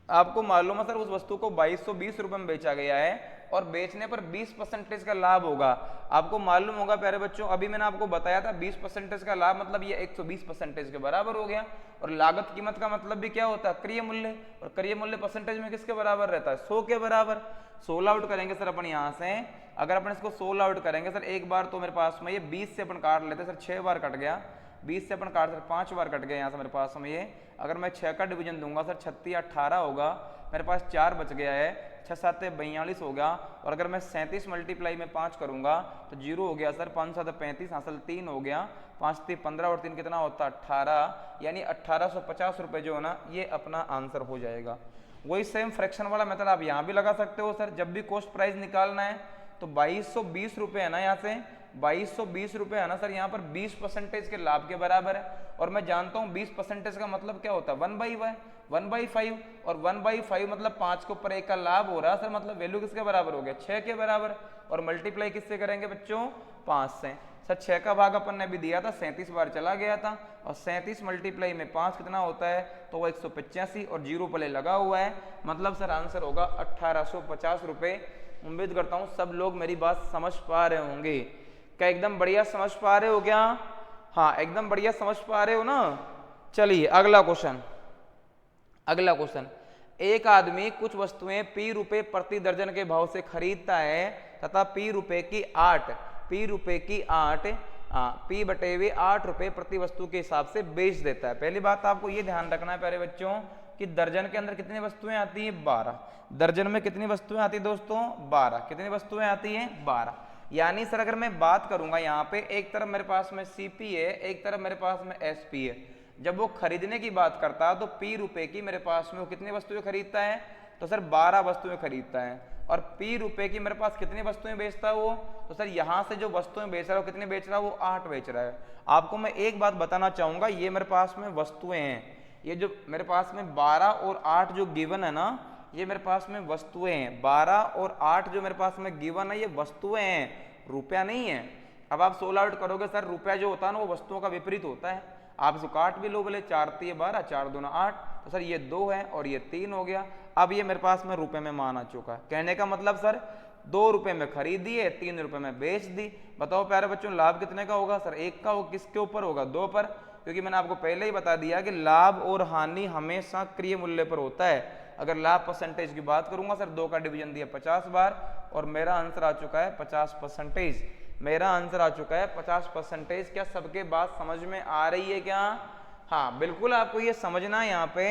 आपको मालूम है सर उस वस्तु को 2220 रुपए में बेचा गया है और बेचने पर 20% का लाभ होगा। आपको मालूम होगा प्यारे बच्चों, अभी मैंने आपको बताया था 20% का लाभ मतलब ये 120% के बराबर हो गया। और लागत कीमत का मतलब भी क्या होता है, क्रय मूल्य, और क्रय मूल्य परसेंटेज में किसके बराबर रहता है, 100 के बराबर। 16 आउट करेंगे सर अपन यहाँ से, अगर अपन इसको 16 आउट करेंगे सर, एक बार तो मेरे पास में ये 20 से अपन काट लेते सर, 6 बार कट गया, 20 से अपन काट सर 5 बार कट गया यहाँ से मेरे पास में ये। अगर मैं 6 का डिवीजन दूंगा सर 36 या 18 होगा, मेरे पास 4 बच गया है, 6 7 42 हो गया। और अगर मैं 37 मल्टीप्लाई में 5 करूंगा तो 0 हो गया सर, 5 7 35 हासिल 3 हो गया, 5 3 15 और 3 कितना होता है 18, यानी 1850 रुपये जो है ना ये अपना आंसर हो जाएगा। वही सेम फ्रैक्शन वाला मेथड आप यहाँ भी लगा सकते हो सर, जब भी कॉस्ट प्राइस निकालना है तो 2220 रुपये है ना, यहाँ से 2220 रुपये है ना सर, यहाँ पर 20% के लाभ के बराबर है। और मैं जानता हूँ 20% का मतलब क्या होता है 1/5, और 1/5 मतलब 5 के ऊपर 1 का लाभ हो रहा है सर, मतलब वैल्यू किसके बराबर हो गया 6 के बराबर। और मल्टीप्लाई किससे करेंगे बच्चों 5 से। सर 6 का भाग अपन ने भी दिया था, 37 बार चला गया था, और 37 मल्टीप्लाई में 5 कितना होता है तो वो 185, और 0 पहले लगा हुआ है, मतलब सर आंसर होगा 1850 रुपये। उम्मीद करता हूँ सब लोग मेरी बात समझ पा रहे होंगे। क्या एकदम बढ़िया समझ पा रहे हो क्या? हाँ एकदम बढ़िया समझ पा रहे हो ना। चलिए अगला क्वेश्चन। एक आदमी कुछ वस्तुएं P रुपए प्रति दर्जन के भाव से खरीदता है तथा P रुपए की 8 8 रुपए प्रति वस्तु के हिसाब से बेच देता है। पहली बात आपको ये ध्यान रखना है प्यारे बच्चों कि दर्जन के अंदर कितनी वस्तुएं आती हैं 12। दर्जन में कितनी वस्तुएं आती है दोस्तों 12। कितनी वस्तुएं आती हैं 12। यानी सर अगर मैं बात करूंगा यहाँ पे, एक तरफ मेरे पास में CP है, एक तरफ मेरे पास में SP है। जब वो खरीदने की बात करता है तो P रुपए की मेरे पास में वो कितनी वस्तुएं खरीदता है तो सर 12 वस्तुएं खरीदता है। और P रुपए की मेरे पास कितनी वस्तुएं बेचता है वो, तो सर यहाँ से जो वस्तुएं बेच रहा है वो कितने बेच रहा है वो 8 बेच रहा है। आपको मैं एक बात बताना चाहूंगा, ये मेरे पास में वस्तुएं हैं, ये जो मेरे पास में 12 और 8 जो गिवन है ना, ये मेरे पास में वस्तुएं हैं। 12 और 8 जो मेरे पास में गिवन है ये वस्तुएं हैं, रुपया नहीं है। अब आप 16 आउट करोगे सर, रुपया जो होता है ना वो वस्तुओं का विपरीत होता है। आप इसको काट भी लो, बोले 4 3 12, 4 2 8, तो सर ये 2 है और ये 3 हो गया। अब ये मेरे पास में रुपए में मान आ चुका है। कहने का मतलब सर 2 रुपए में खरीदी है, 3 रुपए में बेच दी। बताओ प्यारे बच्चों लाभ कितने का होगा सर 1 का। किसके ऊपर होगा 2 पर, क्योंकि मैंने आपको पहले ही बता दिया कि लाभ और हानि हमेशा क्रय मूल्य पर होता है। अगर लाभ परसेंटेज की बात करूंगा सर 2 का डिवीजन दिया 50 बार, और मेरा आंसर आ चुका है 50%। मेरा आंसर आ चुका है 50%। क्या सबके बात समझ में आ रही है क्या? हाँ बिल्कुल आपको ये समझना है यहाँ पे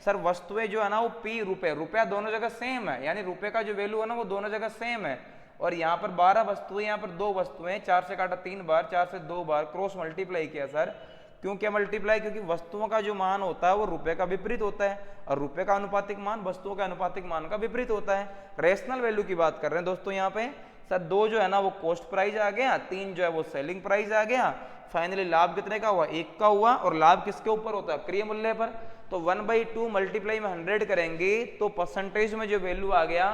सर, वस्तुएं जो है ना वो P रुपया दोनों जगह सेम है, यानी रुपए का जो वैल्यू है ना वो दोनों जगह सेम है। और यहाँ पर 12 वस्तुएं, यहाँ पर 2 वस्तुएं, 4 से काटा 3 बार, 4 से 2 बार, क्रॉस मल्टीप्लाई किया सर। क्यों क्या मल्टीप्लाई? क्योंकि वस्तुओं का जो मान होता है वो रुपए का विपरीत होता है, और रुपए का अनुपातिक मान वस्तुओं का अनुपातिक मान का विपरीत होता है। रेशनल वैल्यू की बात कर रहे हैं दोस्तों यहाँ पे सर। 2 जो है ना वो कॉस्ट प्राइस आ गया, 3 जो है वो सेलिंग प्राइस आ गया। फाइनली लाभ कितने का हुआ 1 का हुआ, और लाभ किसके ऊपर होता है क्रय मूल्य पर। तो 1/2 मल्टीप्लाई में 100 करेंगे तो परसेंटेज में जो वैल्यू आ गया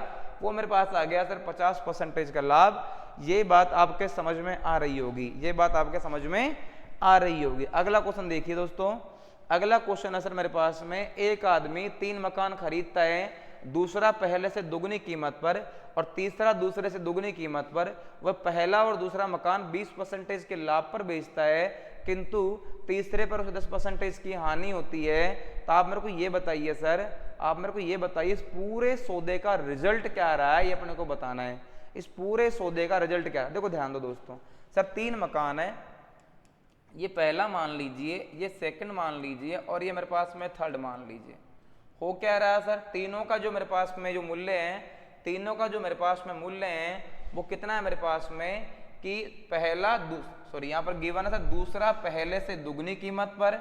वो मेरे पास आ गया सर 50% का लाभ। ये बात आपके समझ में आ रही होगी, ये बात आपके समझ में आ रही होगी। अगला क्वेश्चन देखिए दोस्तों। अगला क्वेश्चन है सर मेरे पास में, एक आदमी 3 मकान खरीदता है, दूसरा पहले से दुगनी कीमत पर और तीसरा दूसरे से दुगनी कीमत पर। वह पहला और दूसरा मकान 20% के लाभ पर बेचता है, किंतु तीसरे पर उसे 10% की हानि होती है। तो आप मेरे को ये बताइए सर, आप मेरे को ये बताइए इस पूरे सौदे का रिजल्ट क्या रहा है, ये अपने को बताना है। इस पूरे सौदे का रिजल्ट क्या है? देखो ध्यान दो दोस्तों सर, 3 मकान है, ये पहला मान लीजिए, ये सेकंड मान लीजिए, और ये मेरे पास में थर्ड मान लीजिए। हो क्या रहा है सर, तीनों का जो मेरे पास में जो मूल्य है, तीनों का जो मेरे पास में मूल्य है वो कितना है मेरे पास में कि पहला यहाँ पर गिवन है सर, दूसरा पहले से दुगनी कीमत पर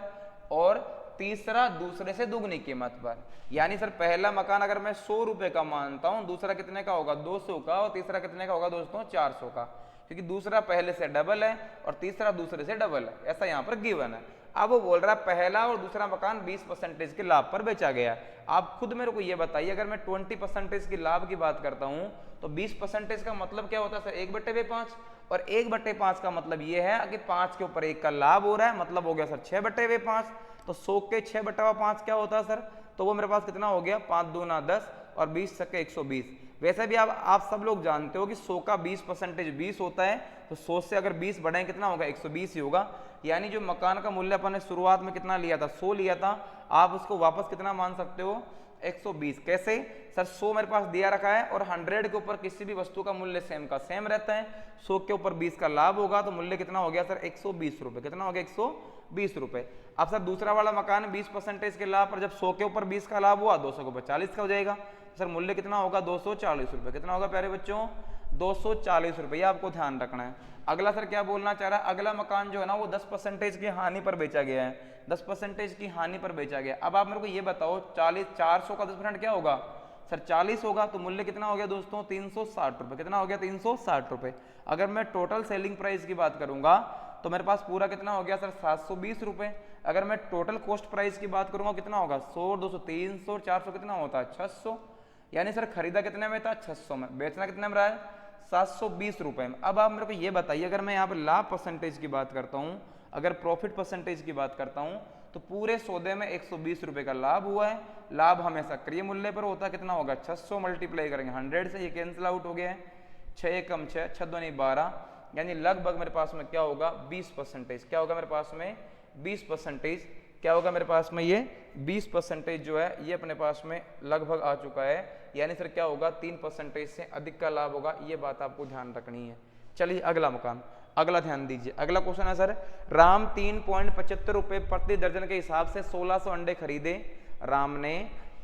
और तीसरा दूसरे से दुगनी कीमत पर। यानी सर पहला मकान अगर मैं 100 रुपए का मानता हूं, दूसरा कितने का होगा 200 का, और तीसरा कितने का होगा दोस्तों 400 का, क्योंकि दूसरा पहले से डबल है और तीसरा दूसरे से डबल है, ऐसा यहाँ पर गिवन है। अब वो बोल रहा है पहला और दूसरा मकान 20% के लाभ पर बेचा गया। आप खुद मेरे को ये बताइए, अगर मैं 20% की लाभ की बात करता हूं तो 20% का मतलब क्या होता है सर 1/5, और 1/5 का मतलब ये है कि 5 के ऊपर 1 का लाभ हो रहा है, मतलब हो गया सर 6/5। तो 100 के 6/5 क्या होता है सर, तो वो मेरे पास कितना हो गया 5 दूना 10 और 20 सके 120। वैसे भी आप सब लोग जानते हो कि 100 का 20% 20 होता है, तो 100 से अगर 20 बढ़ाएं कितना होगा, 120 ही होगा। यानी जो मकान का मूल्य अपन ने शुरुआत में कितना लिया था, 100 लिया था, आप उसको वापस कितना मान सकते हो, 120। कैसे सर, 100 मेरे पास दिया रखा है और 100 के ऊपर किसी भी वस्तु का मूल्य सेम का सेम रहता है, 100 के ऊपर 20 का लाभ होगा तो मूल्य कितना हो गया सर, 120 रुपए। कितना हो गया, 120 रुपए। अब सर दूसरा वाला मकान 20% के लाभ पर जब 100 के ऊपर 20 का लाभ हुआ, 200 के ऊपर 40 का हो जाएगा, सर मूल्य कितना होगा, 240 रुपए। कितना होगा प्यारे बच्चों, 240 रुपए। आपको ध्यान रखना है। अगला सर क्या बोलना चाह रहा है, अगला मकान जो है ना वो 10% की हानि पर बेचा गया है, 10% की हानि पर बेचा गया। अब आप मेरे को ये बताओ 400 का 10% क्या होगा सर, 40 होगा, तो मूल्य कितना हो गया दोस्तों, 360 रुपए। कितना हो गया, 360 रुपए। अगर मैं टोटल सेलिंग प्राइस की बात करूंगा तो मेरे पास पूरा कितना हो गया सर, 720 रुपए। अगर मैं टोटल कॉस्ट प्राइस की बात करूंगा कितना होगा, 100, 200, 300, 400 कितना होता है, 600। यानी सर खरीदा कितने में था, 600 में, बेचना कितने में रहा है, 720 रुपए में। अब आप मेरे को ये बताइए, अगर मैं यहाँ पर लाभ परसेंटेज की बात करता हूँ, अगर प्रॉफिट परसेंटेज की बात करता हूँ, तो पूरे सौदे में 120 रुपए का लाभ हुआ है। लाभ हमेशा क्रय मूल्य पर होता है, कितना होगा, 600 मल्टीप्लाई करेंगे 100 से, ये कैंसिल आउट हो गया है, 6 कम 6, 6 दूनी 12, यानी लगभग मेरे पास में क्या होगा, 20%। क्या होगा मेरे पास में, 20%। क्या होगा मेरे पास में, ये 20% जो है ये अपने पास में लगभग आ चुका है। यानी सर क्या होगा, 3% से अधिक का लाभ होगा। ये बात आपको ध्यान रखनी है। चलिए अगला मकान, अगला ध्यान दीजिए। अगला क्वेश्चन है सर, राम 3.75 रुपए प्रति दर्जन के हिसाब से 1600 अंडे खरीदे। राम ने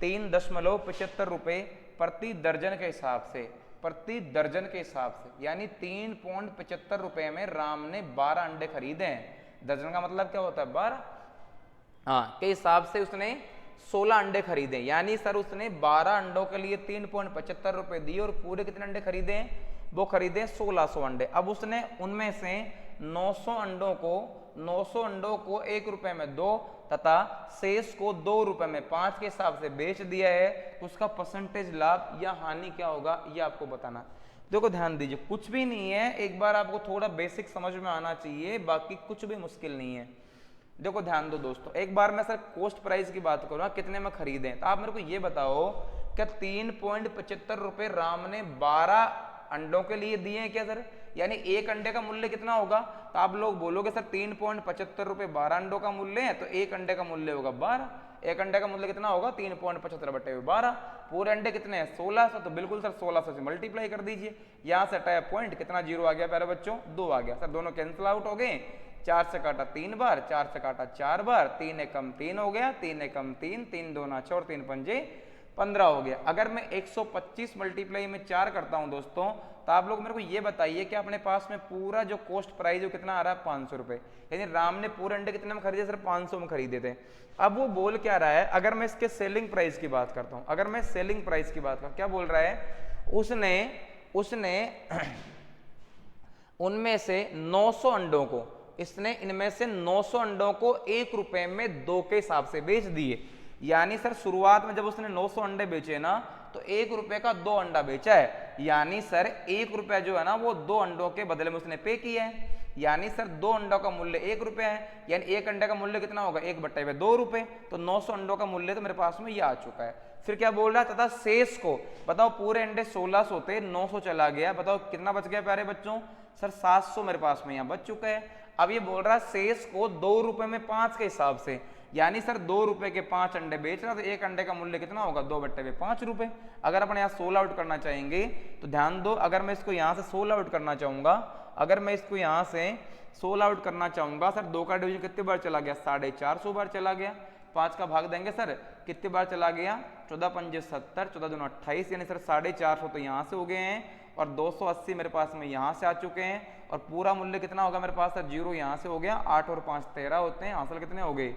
3.75 रुपए प्रति दर्जन के हिसाब से, प्रति दर्जन के हिसाब से, यानी 3.75 रुपए में राम ने 12 अंडे खरीदे हैं। दर्जन का मतलब क्या होता है, 12, हाँ, के हिसाब से उसने 16 अंडे खरीदे। यानी सर उसने 12 अंडों के लिए 3.75 रुपए दिए और पूरे कितने अंडे खरीदे हैं, वो खरीदे 1600 अंडे। अब उसने उनमें से 900 अंडों को 1 रुपए में 2 तथा शेष को 2 रुपए में 5 के हिसाब से बेच दिया है। तो उसका परसेंटेज लाभ या हानि क्या होगा, ये आपको बताना। देखो ध्यान दीजिए, कुछ भी नहीं है, एक बार आपको थोड़ा बेसिक समझ में आना चाहिए, बाकी कुछ भी मुश्किल नहीं है। देखो ध्यान दो दोस्तों, एक बार मैं सर कॉस्ट प्राइस की बात करूँ, कितने में खरीदे, तो आप मेरे को ये बताओ, क्या 3.75 रुपए राम ने 12 अंडों के लिए दिए हैं क्या सर, यानी एक अंडे का मूल्य कितना होगा, तो आप लोग बोलोगे सर 3.75 रुपए 12 अंडों का मूल्य है, तो एक अंडे का मूल्य होगा 12, एक अंडे का मूल्य कितना होगा, 3.75 बटे 12, पूरे अंडे कितने हैं 1600, तो बिल्कुल सर 1600 से मल्टीप्लाई कर दीजिए। यहाँ से टाइप पॉइंट कितना जीरो आ गया प्यारे बच्चों, 2 आ गया। सर दोनों कैंसिल आउट हो गए, 4 से काटा 3 बार, 4 से काटा 4 बार, 3 एकम 3 हो गया, 3 एकम 3, 3 दूना 6 और 3 पंजे 15 हो गया। अगर मैं 125 मल्टीप्लाई में 4 करता हूं दोस्तों, तो आप लोग मेरे को ये बताइए कि अपने पास में पूरा जो कॉस्ट प्राइस है कितना आ रहा है, 500 रुपए। यानी राम ने पूरे अंडे कितने में खरीदे सर, 500 में खरीदे थे। अब वो बोल क्या रहा है, अगर मैं इसके सेलिंग प्राइस की बात करता हूं, अगर मैं सेलिंग प्राइस की बात करता, क्या बोल रहा है, उसने उनमें से 900 अंडों को, इसने इनमें से 900 अंडों को 1 रुपए में 2 के हिसाब से बेच दिए। यानी सर शुरुआत में जब उसने 900 अंडे बेचे ना, तो 1 रुपए का 2 अंडा बेचा है। यानी सर 1 रुपया जो है ना वो 2 अंडों के बदले में उसने पे किया है। यानी सर 2 अंडों का मूल्य 1 रुपया है, यानी 1 अंडे का मूल्य कितना होगा, 1/2 रुपए। तो 900 अंडों का मूल्य तो मेरे पास में ये आ चुका है। फिर क्या बोल रहा है, तथा शेष को, बताओ पूरे अंडे 1600 थे, 900 चला गया, बताओ कितना बच गया प्यारे बच्चों, सर 700 मेरे पास में यहाँ बच चुका है। अब ये बोल रहा है शेष को 2 रुपए में 5 के हिसाब से, यानी सर 2 रुपए के 5 अंडे बेच रहा, तो एक अंडे का मूल्य कितना होगा, 2/5 रुपए। अगर अपन यहाँ 16 आउट करना चाहेंगे तो ध्यान दो, अगर मैं इसको यहाँ से 16 आउट करना चाहूंगा, अगर मैं इसको यहाँ से 16 आउट करना चाहूंगा, सर 2 का डिवीजन कितने बार चला गया, 450 बार चला गया। 5 का भाग देंगे सर, कितने बार चला गया, 14 पंजे 70, 14 दूना 28, यानी सर 450 तो यहाँ से हो गए हैं, और 280 मेरे पास में यहाँ से आ चुके हैं। और पूरा मूल्य कितना होगा मेरे पास, सर 0 यहाँ से हो गया, 8 और 5 13 होते हैं, हासिल कितने हो गए,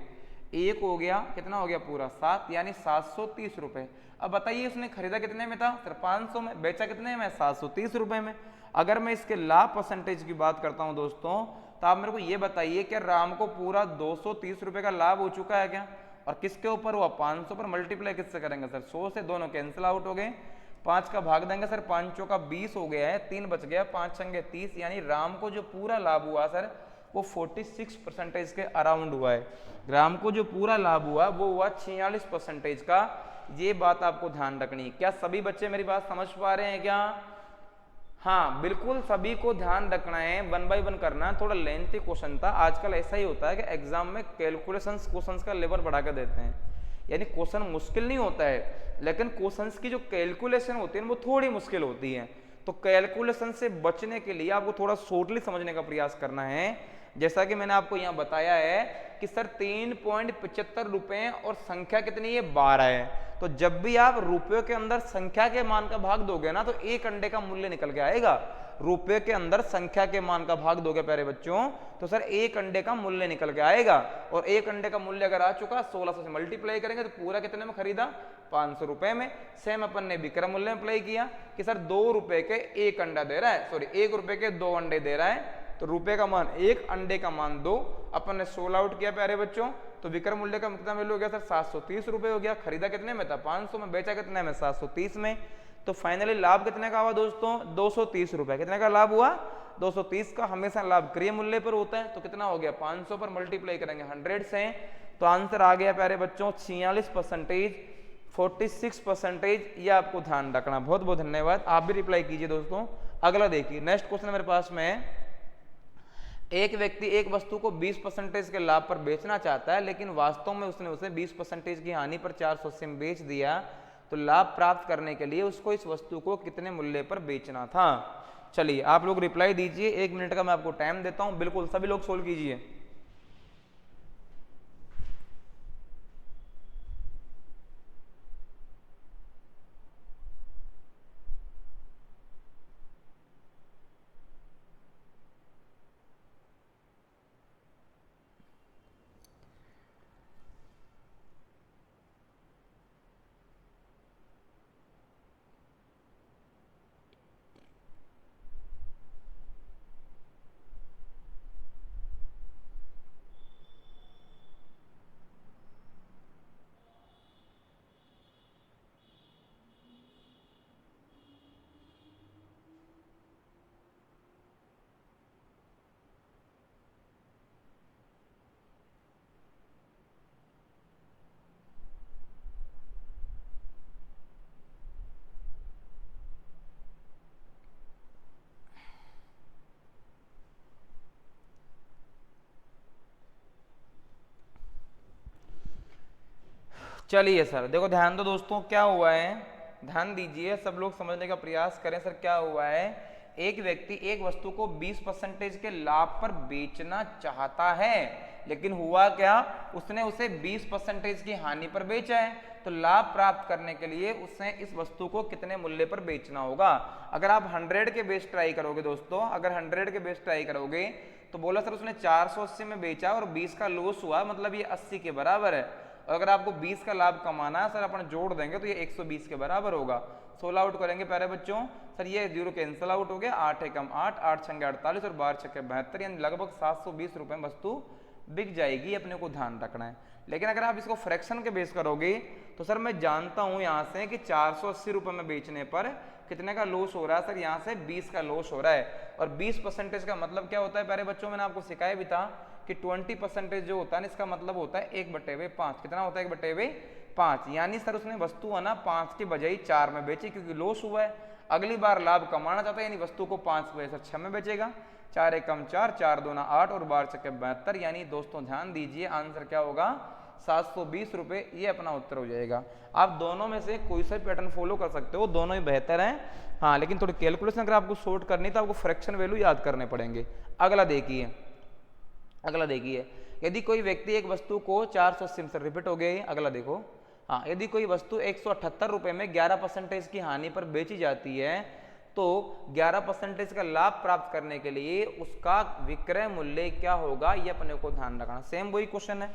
1 हो गया, कितना हो गया पूरा 7, यानी 730 रुपए। अब बताइए उसने खरीदा कितने में था सर, 500 में, बेचा कितने में, 730 रुपए में। अगर मैं इसके लाभ परसेंटेज की बात करता हूं दोस्तों, तो आप मेरे को ये बताइए कि राम को पूरा 230 रुपए का लाभ हो चुका है क्या, और किसके ऊपर हुआ, 500 पर। मल्टीप्लाई किससे करेंगे सर, 100 से, दोनों कैंसिल आउट हो गए। 5 का भाग देंगे सर, 5 का 20 हो गया है, 3 बच गया, 5 संगे 30, यानी राम को जो पूरा लाभ हुआ सर वो 46% के अराउंड हुआ है। राम को जो पूरा लाभ हुआ वो हुआ 46% का, ये बात आपको ध्यान रखनी है। क्या सभी बच्चे मेरी बात समझ पा रहे हैं क्या? हाँ बिल्कुल सभी को ध्यान रखना है, 1 बाय 1 करना है। थोड़ा लेंथी क्वेश्चन था, आजकल ऐसा ही होता है कि एग्जाम में कैलकुलेशंस क्वेश्चंस का लेवल बढ़ा कर देते हैं, यानी क्वेश्चन मुश्किल नहीं होता है लेकिन क्वेश्चंस की जो कैलकुलेशन होती है वो थोड़ी मुश्किल होती है। तो कैलकुलेशन से बचने के लिए आपको थोड़ा शॉर्टली समझने का प्रयास करना है। जैसा कि मैंने आपको यहाँ बताया है कि सर 3.75 रुपए और संख्या कितनी है 12 है, तो जब भी आप रुपयों के अंदर संख्या के मान का भाग दोगे ना तो एक अंडे का मूल्य निकल के आएगा। रुपये के अंदर संख्या के मान का भाग दोगे प्यारे बच्चों तो सर एक अंडे का मूल्य निकल के आएगा, और एक अंडे का मूल्य अगर आ चुका 1600 से मल्टीप्लाई करेंगे तो पूरा कितने में खरीदा 500 रुपए में। सेम अपन ने विक्रय मूल्य में अप्लाई किया कि सर 2 रुपए के एक अंडा दे रहा है, सॉरी 1 रुपए के 2 अंडे दे रहा है, तो रुपए का मान 1, अंडे का मान 2, अपन ने 16 आउट किया प्यारे बच्चों, तो विक्रय मूल्य का कितना वैल्यू हो गया सर 730 रुपए हो गया। खरीदा कितने में था 500 में, बेचा कितने में 730 में। तो फाइनली लाभ कितने का हुआ दोस्तों 230 रुपए। कितने का लाभ हुआ 230 का। हमेशा लाभ क्रय मूल्य पर होता है, तो कितना हो गया 500 पर मल्टीप्लाई करेंगे 100 से, तो आंसर आ गया प्यारे बच्चों 46%, 46%। ये आपको ध्यान रखना। बहुत बहुत धन्यवाद, आप भी रिप्लाई कीजिए दोस्तों। अगला देखिए नेक्स्ट क्वेश्चन मेरे पास में, एक व्यक्ति एक वस्तु को 20% के लाभ पर बेचना चाहता है लेकिन वास्तव में उसने उसे 20% की हानि पर 480 में बेच दिया, तो लाभ प्राप्त करने के लिए उसको इस वस्तु को कितने मूल्य पर बेचना था। चलिए आप लोग रिप्लाई दीजिए, 1 मिनट का मैं आपको टाइम देता हूं, बिल्कुल सभी लोग सोल्व कीजिए। चलिए सर देखो ध्यान दो दोस्तों, क्या हुआ है ध्यान दीजिए, सब लोग समझने का प्रयास करें। सर क्या हुआ है, एक व्यक्ति एक वस्तु को 20% के लाभ पर बेचना चाहता है, लेकिन हुआ क्या उसने उसे 20% की हानि पर बेचा है, तो लाभ प्राप्त करने के लिए उसने इस वस्तु को कितने मूल्य पर बेचना होगा। अगर आप 100 के बेस ट्राई करोगे दोस्तों, अगर 100 के बेस ट्राई करोगे तो बोला सर उसने 480 में बेचा और 20 का लॉस हुआ, मतलब ये 80 के बराबर है। और अगर आपको 20 का लाभ कमाना है सर अपन जोड़ देंगे तो ये 120 के बराबर होगा। 16 आउट करेंगे प्यारे बच्चों, सर ये 0 कैंसिल आउट हो गया, 8 एकम 8, 8 छंगे 48 और 12 छक्के 72, यानी लगभग 720 रुपए में वस्तु बिक जाएगी, अपने को ध्यान रखना है। लेकिन अगर आप इसको फ्रैक्शन के बेस करोगे तो सर मैं जानता हूं यहां से कि 480 रुपए में बेचने पर कितने का लॉस हो रहा है, सर यहाँ से 20 का लॉस हो रहा है। और 20% का मतलब क्या होता है प्यारे बच्चों, मैंने आपको सिखाया भी था कि 20% जो होता है इसका मतलब होता है 1/5। कितना होता है 1/5, यानी सर उसने वस्तु है ना 5 की बजाय 4 में बेची क्योंकि लॉस हुआ है। अगली बार लाभ कमाना चाहता है यानी वस्तु को 5 की बजाय सर 6 में बेचेगा। 4 एकम 4, 4 दूना 8 और 12 छक्के 72, यानी दोस्तों ध्यान दीजिए आंसर क्या होगा 720 रुपए, ये अपना उत्तर हो जाएगा। आप दोनों में से कोई सा पैटर्न फॉलो कर सकते हो, दोनों ही बेहतर हैं। हाँ लेकिन थोड़ी कैलकुलेशन अगर आपको शॉर्ट करनी तो आपको फ्रैक्शन वैल्यू याद करने पड़ेंगे। अगला देखिए, अगला देखिए, यदि कोई व्यक्ति एक वस्तु को 480 से रिपीट हो गई। अगला देखो, हाँ यदि कोई वस्तु 178 रुपए में 11% की हानि पर बेची जाती है तो 11% का लाभ प्राप्त करने के लिए उसका विक्रय मूल्य क्या होगा, ये अपने को ध्यान रखना। सेम वही क्वेश्चन है,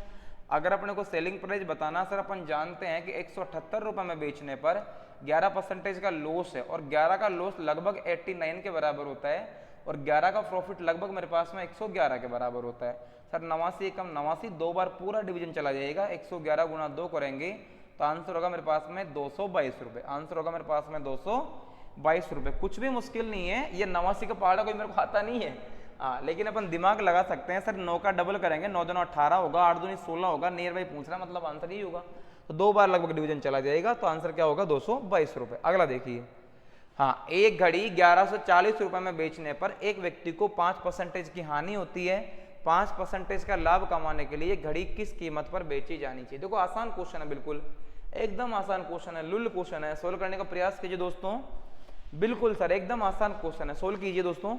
अगर अपने को सेलिंग प्राइस बताना सर अपन जानते हैं कि 178 रुपए में बेचने पर 11% का लॉस है और 11 का लॉस लगभग 89 के बराबर होता है और 11 का प्रॉफिट लगभग मेरे पास में 111 के बराबर होता है। सर 89 एकम 89, 2 बार पूरा डिवीजन चला जाएगा, 111 गुना 2 करेंगे तो आंसर होगा मेरे पास में 222 रुपए। आंसर होगा मेरे पास में 222 रुपए। कुछ भी मुश्किल नहीं है, ये 89 का पहाड़ा कोई मेरे को आता नहीं है। लेकिन अपन दिमाग लगा सकते हैं। सर 9 का डबल करेंगे, 9 दूना 18 होगा, 8 दूनी 16 होगा, नियर बाई पूछ रहा मतलब आंसर ही होगा। तो 2 बार लगभग डिवीजन चला जाएगा, तो आंसर क्या होगा 222 रुपए। अगला देखिए, हाँ, एक घड़ी 1140 रुपए में बेचने पर एक व्यक्ति को 5% की हानि होती है, 5% का लाभ कमाने के लिए घड़ी किस कीमत पर बेची जानी चाहिए। देखो आसान क्वेश्चन है, बिल्कुल एकदम आसान क्वेश्चन है, लुल क्वेश्चन है, सोल्व करने का प्रयास कीजिए दोस्तों। बिल्कुल सर एकदम आसान क्वेश्चन है, सोल्व कीजिए दोस्तों।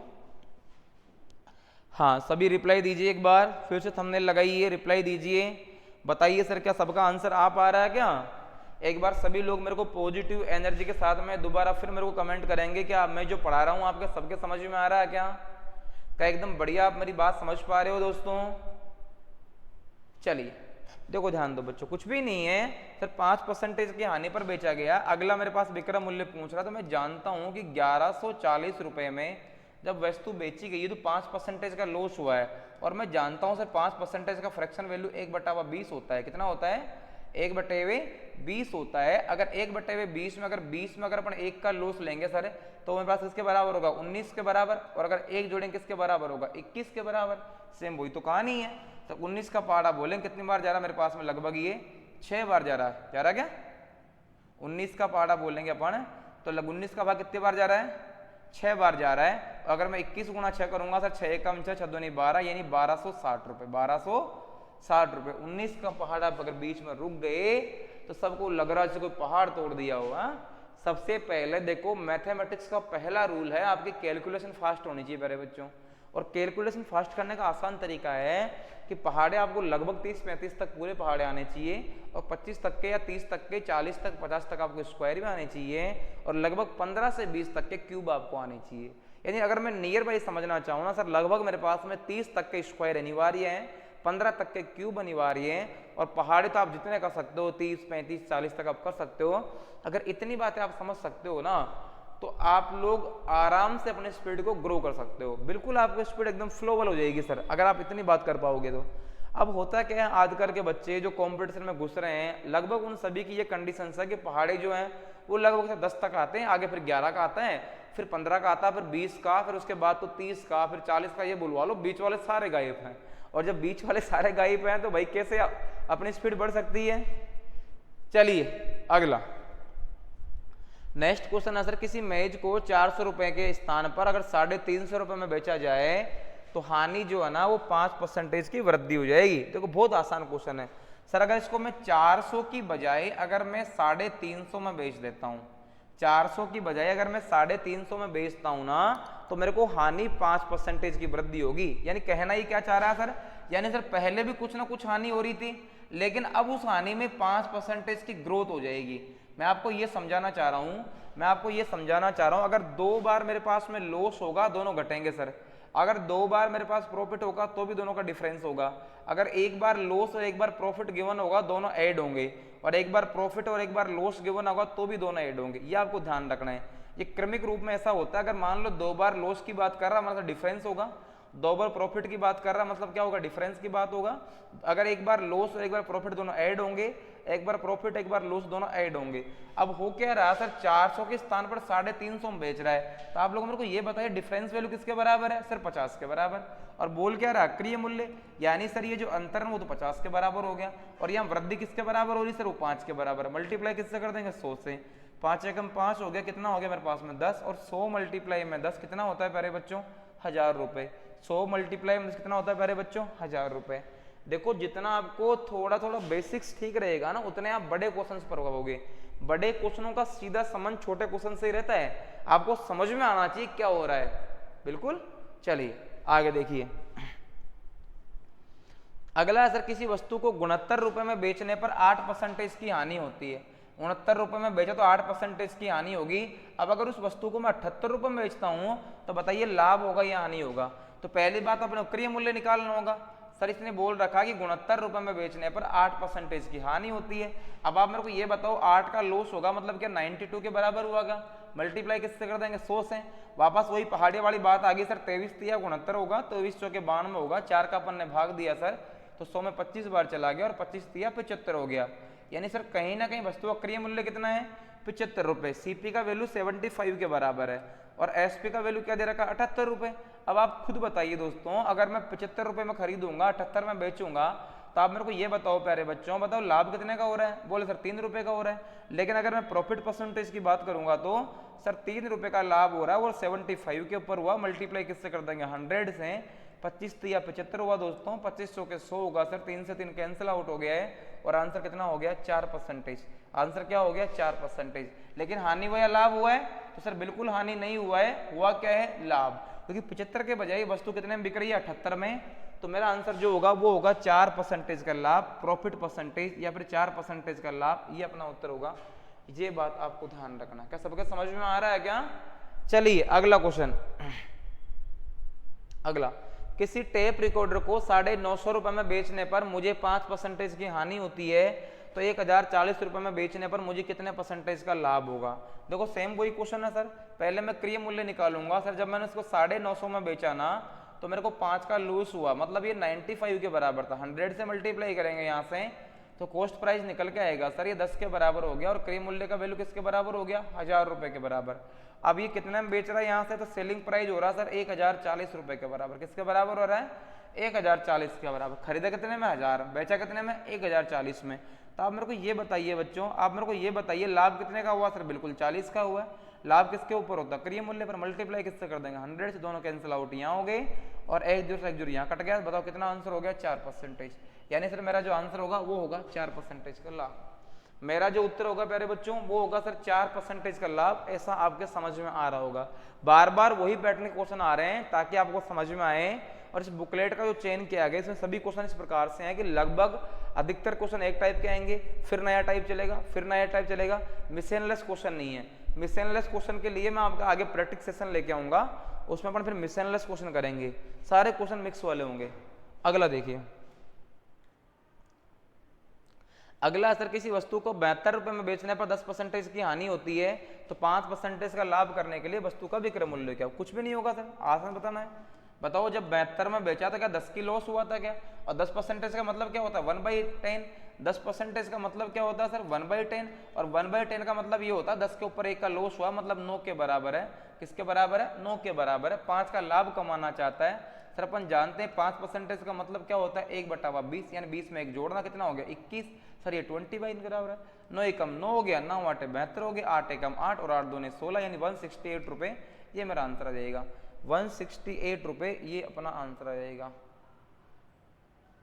हाँ सभी रिप्लाई दीजिए, एक बार फिर से थंबनेल लगाइए, रिप्लाई दीजिए, बताइए सर क्या सबका आंसर आ पा रहा है क्या। एक बार सभी लोग मेरे को पॉजिटिव एनर्जी के साथ में दोबारा फिर मेरे को कमेंट करेंगे क्या मैं जो पढ़ा रहा हूँ आपके सबके समझ में आ रहा है क्या एकदम बढ़िया आप मेरी बात समझ पा रहे हो दोस्तों। चलिए देखो ध्यान दो बच्चों, कुछ भी नहीं है सर, 5% की हानि पर बेचा गया। अगला मेरे पास विक्रय मूल्य पूछ रहा, तो मैं जानता हूं कि 1140 रुपए में जब वस्तु बेची गई है तो 5% का लॉस हुआ है, और मैं जानता हूं सर 5% का फ्रैक्शन वैल्यू 1/20 होता है। कितना होता है? 1/20 होता है। अगर 1/20 में अगर अपन 1 का लॉस लेंगे सर, तो मेरे पास किसके बराबर होगा? 19 के बराबर। और अगर 1 जोड़ेंगे किसके बराबर होगा? 21 के बराबर। सेम वही तो कहानी है। तो 19 का पहाड़ा बोलें कितनी बार जा रहा है मेरे पास में? लगभग ये 6 बार जा रहा है। जा रहा क्या? 19 का पहाड़ा बोलेंगे अपन तो 19 का भाग कितनी बार जा रहा है? 6 बार जा रहा है। अगर मैं 21 गुणा 6 करूंगा सर, 6 कम 6 6 दूनी 12, यानी 1260 रुपए। 1260 रुपए। 19 का पहाड़ा अगर बीच में रुक गए तो सबको लग रहा है कोई पहाड़ तोड़ दिया होगा। सबसे पहले देखो मैथमेटिक्स का पहला रूल है आपकी कैलकुलेशन फास्ट होनी चाहिए मेरे बच्चों। और कैलकुलेशन फास्ट करने का आसान तरीका है कि पहाड़े आपको लगभग 30-35 तक पूरे पहाड़े आने चाहिए, और 25 तक के या 30 तक के, 40 तक 50 तक आपको स्क्वायर में आने चाहिए, और लगभग 15 से 20 तक के क्यूब आपको आने चाहिए। यानी अगर मैं नियर बाई समझना चाहूँ ना सर, लगभग मेरे पास में 30 तक के स्क्वायर अनिवार्य है, 15 तक के क्यूब अनिवार्य है, और पहाड़े तो आप जितने कर सकते हो 30, 35, 40 तक आप कर सकते हो। अगर इतनी बातें आप समझ सकते हो ना, तो आप लोग आराम से अपने स्पीड को ग्रो कर सकते हो। बिल्कुल आपकी स्पीड एकदम फ्लोबल हो जाएगी सर, अगर आप इतनी बात कर पाओगे तो। अब होता क्या है, आजकल के बच्चे जो कंपटीशन में घुस रहे हैं, लगभग उन सभी की ये कंडीशन है कि पहाड़े जो हैं वो लगभग 10 तक आते हैं, आगे फिर 11 का आता है, फिर 15 का आता है, फिर 20 का, फिर उसके बाद तो 30 का, फिर 40 का, ये बुलवा लो। बीच वाले सारे गायब हैं, और जब बीच वाले सारे गायब हैं तो भाई कैसे अपनी स्पीड बढ़ सकती है। चलिए अगला नेक्स्ट क्वेश्चन है सर, किसी मेज को 400 रुपए के स्थान पर अगर 350 रुपए में बेचा जाए तो हानि जो है ना वो 5% की वृद्धि हो जाएगी। देखो बहुत आसान क्वेश्चन है सर। अगर इसको मैं 400 की बजाय अगर मैं 350 में बेच देता हूँ, 400 की बजाय अगर मैं 350 में बेचता हूँ ना, तो मेरे को हानि 5% की वृद्धि होगी। यानी कहना ही क्या चाह रहा है सर, यानी सर पहले भी कुछ ना कुछ हानि हो रही थी, लेकिन अब उस हानि में 5% की ग्रोथ हो जाएगी। मैं आपको ये समझाना चाह रहा हूं, अगर 2 बार मेरे पास में लॉस होगा दोनों घटेंगे सर। अगर 2 बार मेरे पास प्रॉफिट होगा तो भी दोनों का डिफरेंस होगा। अगर एक बार लॉस और एक बार प्रॉफिट गिवन होगा दोनों ऐड होंगे, और एक बार प्रॉफिट और एक बार लॉस गिवन होगा तो भी दोनों ऐड होंगे। ये आपको ध्यान रखना है। ये क्रमिक रूप में ऐसा होता है। अगर मान लो 2 बार लॉस की बात कर रहा मतलब डिफरेंस होगा, 2 बार प्रॉफिट की बात कर रहा मतलब क्या होगा? डिफरेंस की बात होगा। अगर एक बार लॉस और एक बार प्रॉफिट दोनों ऐड होंगे, एक बार प्रॉफिट एक बार लॉस दोनों ऐड होंगे। अब हो क्या रहा सर, 400 के स्थान पर 350 में बेच रहा है, तो आप लोग मेरे को ये बताइए डिफरेंस वैल्यू किसके बराबर है? सर 50 के बराबर। और बोल क्या रहा? क्रिय मूल्य, यानी सर ये जो अंतर है वो तो 50 के बराबर हो गया, और यहाँ वृद्धि किसके बराबर हो रही सर? वो 5 के बराबर। मल्टीप्लाई किससे कर देंगे? 100 से। 5 एकम 5 हो गया, कितना हो गया मेरे पास में? 10। और 100 मल्टीप्लाई में 10 कितना होता है प्यारे बच्चों? 1000 रुपए। 100 मल्टीप्लाई में 10 कितना होता है प्यारे बच्चों? 1000 रुपए। देखो जितना आपको थोड़ा थोड़ा बेसिक्स ठीक रहेगा ना, उतने आप बड़े क्वेश्चंस पर होगे। बड़े क्वेश्चनों का सीधा संबंध छोटे क्वेश्चन से ही रहता है। आपको समझ में आना चाहिए क्या हो रहा है। बिल्कुल। चलिए आगे देखिए अगला सर, किसी वस्तु को 69 रुपए में बेचने पर 8% की हानि होती है। 69 रुपए में बेचा तो 8% की हानि होगी। अब अगर उस वस्तु को मैं 78 रुपए में बेचता हूं तो बताइए लाभ होगा या हानि होगा? तो पहली बात अपने क्रय मूल्य निकालना होगा। सर इसने बोल रखा कि 69 रुपए में बेचने पर 8% की हानि होती है। अब आप मेरे को ये बताओ 8 का लॉस होगा मतलब क्या 92 के बराबर हुआ? मल्टीप्लाई किससे कर देंगे? 100 से। वापस वही पहाड़ी वाली बात आ गई सर, 23 या 69 होगा, 23 चौके 92 होगा, 4 का अपन ने भाग दिया सर, तो 100 में 25 बार चला गया, और 25 या 75 हो गया। यानी सर कहीं ना कहीं वस्तु का क्रय मूल्य कितना है? 75 रुपए। सीपी का वैल्यू 75 के बराबर है, और एसपी का वैल्यू क्या दे रखा? 78 रुपए। अब आप खुद बताइए दोस्तों, अगर मैं 75 रुपए में खरीदूंगा, 78 में बेचूंगा, तो आप मेरे को ये बताओ प्यारे बच्चों, बताओ लाभ कितने का हो रहा है? बोले सर 3 रुपए का हो रहा है। लेकिन अगर मैं प्रॉफिट परसेंटेज की बात करूंगा तो सर 3 रुपए का लाभ हो रहा है और 75 के ऊपर हुआ, मल्टीप्लाई किससे कर देंगे 100 से, 25 या 75 हुआ दोस्तों, 2500 के 100 होगा सर, 3 से 3 कैंसिल आउट हो गया है और आंसर कितना हो गया 4%। आंसर क्या हो गया 4%। लेकिन हानि हुआ या लाभ हुआ है? तो सर बिल्कुल हानि नहीं हुआ है, हुआ क्या है लाभ, क्योंकि 75 के बजाय वस्तु कितने में बिक रही है 78 में। तो मेरा आंसर जो होगा वो होगा 4% का लाभ, प्रॉफिट परसेंटेज या फिर 4% का लाभ, ये अपना उत्तर होगा। ये बात आपको ध्यान रखना। क्या सबके समझ में आ रहा है क्या? चलिए अगला क्वेश्चन। अगला, किसी टेप रिकॉर्डर को 950 रुपए में बेचने पर मुझे 5% की हानि होती है, तो 1040 रुपए में बेचने पर मुझे कितने परसेंटेज का लाभ होगा? देखो सेम वही क्वेश्चन है सर। पहले मैं क्रय मूल्य निकालूंगा सर, जब मैंने इसको 950 में बेचा ना तो मेरे को 5 का लूज हुआ, मतलब ये 95 के बराबर था। 100 से मल्टीप्लाई करेंगे यहाँ से तो कॉस्ट प्राइस निकल के आएगा सर, ये 10 के बराबर हो गया और क्रय मूल्य का वैल्यू किसके बराबर हो गया 1000 रुपए के बराबर। अब ये कितने में बेच रहा है यहाँ से? तो सेलिंग प्राइस हो रहा है सर 1040 रुपए के बराबर। किसके बराबर हो रहा है? 1040 के बराबर। खरीदा कितने में 1000, बेचा कितने में 1040 में। तो आप मेरे को ये बताइए बच्चों, आप मेरे को ये बताइए लाभ कितने का हुआ? सर बिल्कुल 40 का हुआ है। लाभ किसके ऊपर होता है? क्रय मूल्य पर, मल्टीप्लाई किससे कर देंगे 100 से, दोनों कैंसिल आउट यहाँ हो गए और एक जोड़ यहाँ कट गया। बताओ कितना आंसर हो गया 4%। यानी सर मेरा जो आंसर होगा वो होगा 4% का लाभ। मेरा जो उत्तर होगा प्यारे बच्चों वो होगा सर 4% का लाभ। ऐसा आपके समझ में आ रहा होगा। बार बार वही पैटर्न के क्वेश्चन आ रहे हैं ताकि आपको समझ में आए। और इस बुकलेट का जो चयन किया गया इसमें सभी क्वेश्चन इस प्रकार से हैं कि लगभग अधिकतर क्वेश्चन एक टाइप के आएंगे, फिर नया टाइप चलेगा, फिर नया टाइप चलेगा। मिसलेनियस क्वेश्चन नहीं है। मिसलेनियस क्वेश्चन के लिए मैं आपका आगे प्रैक्टिस सेशन लेके आऊंगा, उसमें अपन फिर मिसलेनियस क्वेश्चन करेंगे। सारे क्वेश्चन मिक्स वाले होंगे। अगला देखिए, अगला सर किसी वस्तु को 72 रुपए में बेचने पर 10% की हानि होती है, तो 5% का लाभ करने के लिए वस्तु का विक्रय मूल्य क्या? कुछ भी नहीं होगा सर, आसान बताना है। बताओ जब 72 में बेचा था क्या 10 की लॉस हुआ था क्या? और 10% का मतलब क्या होता है 1/10। 10% का मतलब क्या होता है सर 1/10, और 1/10 का मतलब ये होता है 10 के ऊपर 1 का लॉस हुआ, मतलब 9 के बराबर है। किसके बराबर है? 9 के बराबर है। 5 का लाभ कमाना चाहता है सर। अपन जानते हैं 5% का मतलब क्या होता है 1/20, यानी 20 में 1 जोड़ना, कितना हो गया 21। सर ये 20/9 के बराबर है। 9 एकम 9 हो गया, 9 8 72 हो गया, 8 एकम 8 और 8 दूने 16, यानी 168 रुपए। ये मेरा आंसर आ जाएगा 168 रुपए, ये अपना आंसर आ जाएगा।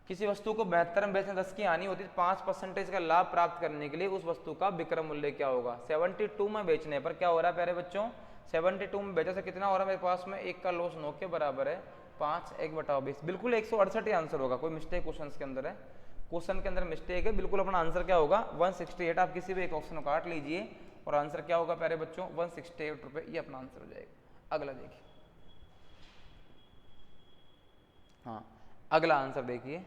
किसी वस्तु को 72 में बेचने 10 की हानि होती है, 5% का लाभ प्राप्त करने के लिए उस वस्तु का विक्रय मूल्य क्या होगा? 72 में बेचने पर क्या हो रहा है प्यारे बच्चों? 72 में बेचा से कितना हो रहा है मेरे पास में? 1 का लॉस 9 के बराबर है, 5 1/20, बिल्कुल 168 ही आंसर होगा। कोई मिस्टेक क्वेश्चन के अंदर है? क्वेश्चन के अंदर मिस्टेक है, बिल्कुल अपना आंसर क्या होगा 168। आप किसी भी एक ऑप्शन को काट लीजिए और आंसर क्या होगा प्यारे बच्चों 168 रुपए, ये अपना आंसर हो जाएगा। अगला देखिए, हाँ अगला आंसर देखिए,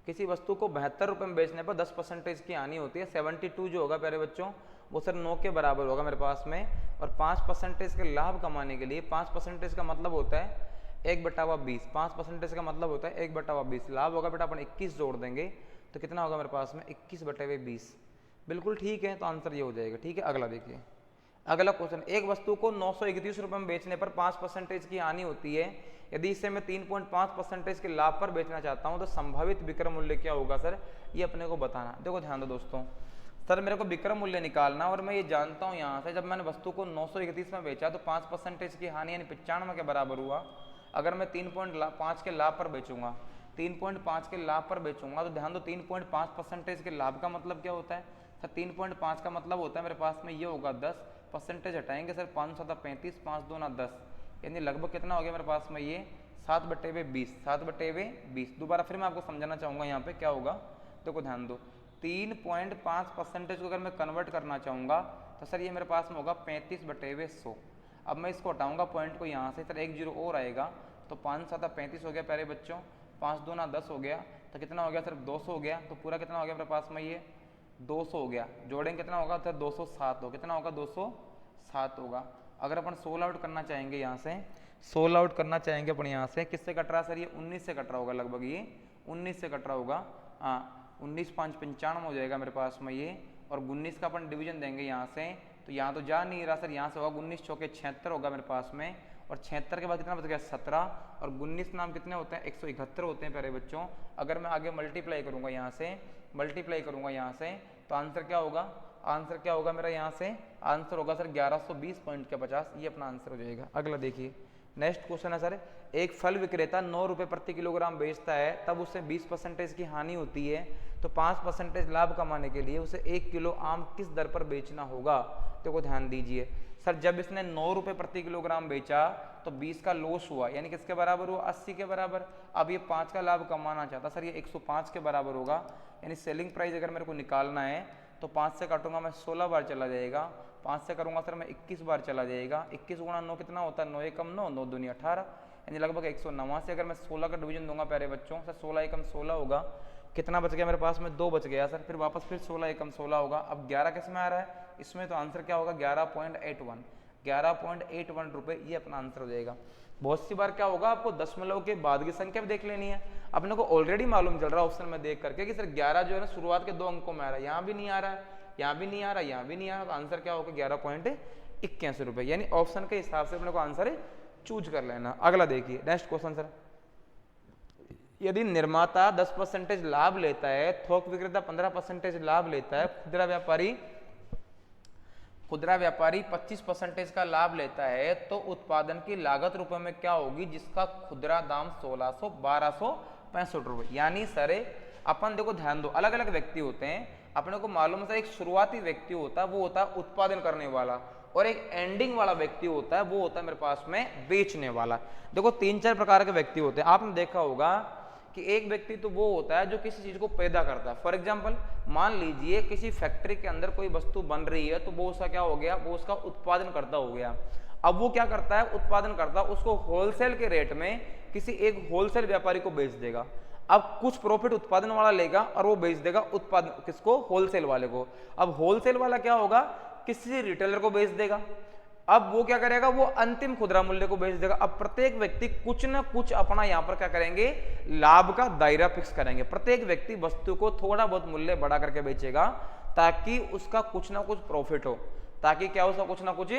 किसी वस्तु को 72 रुपए में बेचने पर 10% की हानि होती है। 72 जो होगा प्यारे बच्चों वो सर 9 के बराबर होगा मेरे पास में, और 5% के लाभ कमाने के लिए 5% का मतलब होता है 1/20। 5% का मतलब होता है 1/20। लाभ होगा बेटा अपन 21 जोड़ देंगे तो कितना होगा मेरे पास में 21/20। बिल्कुल ठीक है, तो आंसर ये हो जाएगा। ठीक है, अगला देखिए। अगला क्वेश्चन, एक वस्तु को 931 रुपए में बेचने पर 5% की हानि होती है। यदि इसे मैं 3.5% के लाभ पर बेचना चाहता हूं तो संभावित विक्रय मूल्य क्या होगा सर? ये अपने को बताना। देखो ध्यान दो दोस्तों, सर मेरे को विक्रय मूल्य निकालना, और मैं ये जानता हूं यहाँ से जब मैंने वस्तु को 931 में बेचा तो 5% की हानि यानी 95 के बराबर हुआ। अगर मैं 3.5 के लाभ पर बेचूंगा, 3.5 के लाभ पर बेचूंगा तो ध्यान दो 3.5% के लाभ का मतलब क्या होता है सर? 3.5 का मतलब होता है मेरे पास में ये होगा 10%, हटाएंगे सर 5 7 35, 5 2 10, यानी लगभग कितना हो गया मेरे पास में ये 7/20। 7/20। दोबारा फिर मैं आपको समझाना चाहूँगा यहाँ पे क्या होगा। देखो ध्यान दो, 3.5% को अगर मैं कन्वर्ट करना चाहूँगा तो सर ये मेरे पास में होगा 35/100। अब मैं इसको हटाऊंगा पॉइंट को यहाँ से, सर 1 0 और आएगा तो 5 7 35 हो गया प्यारे बच्चों, 5 2 10 हो गया, तो कितना हो गया सर 200 हो गया। तो पूरा कितना हो गया मेरे पास में ये 200 हो गया। जोड़ेंगे कितना होगा सर 207 हो, कितना होगा 207 होगा। अगर अपन 16 आउट करना चाहेंगे यहाँ से, 16 आउट करना चाहेंगे अपन यहाँ से, किससे कट रहा है सर? ये 19 से कट रहा होगा, लगभग ये 19 से कट रहा होगा। हाँ 19 5 95 हो जाएगा मेरे पास में ये, और 19 का अपन डिवीजन देंगे यहाँ से, तो यहाँ तो जा नहीं रहा सर, यहाँ से होगा 19 चौके 76 होगा मेरे पास में, और 76 के बाद कितना बच गया 17, और 19 नाम कितने होते हैं 171 होते हैं प्यारे बच्चों। अगर मैं आगे मल्टीप्लाई करूंगा यहाँ से, मल्टीप्लाई करूंगा यहाँ से, तो आंसर क्या होगा, आंसर क्या होगा मेरा यहाँ से, आंसर होगा सर 1120.50, ये अपना आंसर हो जाएगा। अगला देखिए नेक्स्ट क्वेश्चन है सर, एक फल विक्रेता 9 रुपये प्रति किलोग्राम बेचता है, तब उससे 20% की हानि होती है, तो 5% लाभ कमाने के लिए उसे 1 किलो आम किस दर पर बेचना होगा। तो ध्यान दीजिए सर, जब इसने 9 रुपये प्रति किलोग्राम बेचा तो 20 का लॉस हुआ, यानी किसके बराबर हुआ 80 के बराबर। अब ये 5 का लाभ कमाना चाहता सर, ये 105 के बराबर होगा, यानी सेलिंग प्राइस अगर मेरे को निकालना है तो 5 से काटूंगा मैं 16 बार चला जाएगा, 5 से करूंगा सर मैं 21 बार चला जाएगा, 21 गुणा 9 कितना होता है 9 एकम 9, 9 दूनी 18, यानी लगभग 189 से अगर मैं 16 का डिवीजन दूंगा प्यारे बच्चों, सर 16 एकम 16 होगा, कितना बच गया मेरे पास में 2 बच गया सर, फिर वापस फिर 16 एकम 16 होगा। अब 11 किस में आ रहा है इसमें, तो आंसर क्या होगा 11.81, 11.81 रुपये, ये अपना आंसर हो जाएगा। बहुत सी बार क्या होगा आपको दशमलव के बाद की संख्या भी देख लेनी है, अपने को ऑलरेडी मालूम चल रहा है ऑप्शन में देख करके कि सर 11 जो है ना शुरुआत के 2 अंकों में आ रहा है, यहाँ भी नहीं आ रहा है, यहाँ भी नहीं आ रहा, यहाँ भी नहीं आ रहा, तो आंसर क्या होगा 11.81 रुपये, यानी ऑप्शन के हिसाब से अपने को आंसर चूज कर लेना। अगला देखिए नेक्स्ट क्वेश्चन सर, यदि निर्माता 10% लाभ लेता है, थोक विक्रेता 15% लाभ लेता है, खुदरा व्यापारी 25% का लाभ लेता है, तो उत्पादन की लागत रुपए में क्या होगी जिसका खुदरा दाम 1265 रुपए। यानी सर अपन देखो ध्यान दो, अलग अलग व्यक्ति होते हैं, अपने को मालूम है एक शुरुआती व्यक्ति होता है वो होता है उत्पादन करने वाला, और एक एंडिंग वाला व्यक्ति होता है वो होता है मेरे पास में बेचने वाला। देखो 3-4 प्रकार के व्यक्ति होते हैं, आपने देखा होगा कि एक व्यक्ति तो वो होता है जो किसी चीज को पैदा करता है। फॉर एग्जांपल मान लीजिए किसी फैक्ट्री के अंदर कोई वस्तु बन रही है, तो वो उसका क्या हो गया, वो उसका उत्पादन करता हो गया। अब वो क्या करता है, उत्पादन करता है, उसको होलसेल के रेट में किसी एक होलसेल व्यापारी को बेच देगा। अब कुछ प्रॉफिट उत्पादन वाला लेगा और वो बेच देगा उत्पादन किसको, होलसेल वाले को। अब होलसेल वाला क्या होगा, किसी रिटेलर को बेच देगा। अब वो क्या करेगा, वो अंतिम खुदरा मूल्य को बेच देगा। अब प्रत्येक व्यक्ति कुछ ना कुछ अपना यहाँ पर क्या करेंगे, लाभ का दायरा फिक्स करेंगे। प्रत्येक व्यक्ति वस्तु को थोड़ा बहुत मूल्य बढ़ा करके बेचेगा ताकि उसका कुछ ना कुछ प्रॉफिट हो, ताकि क्या उसका कुछ ना कुछ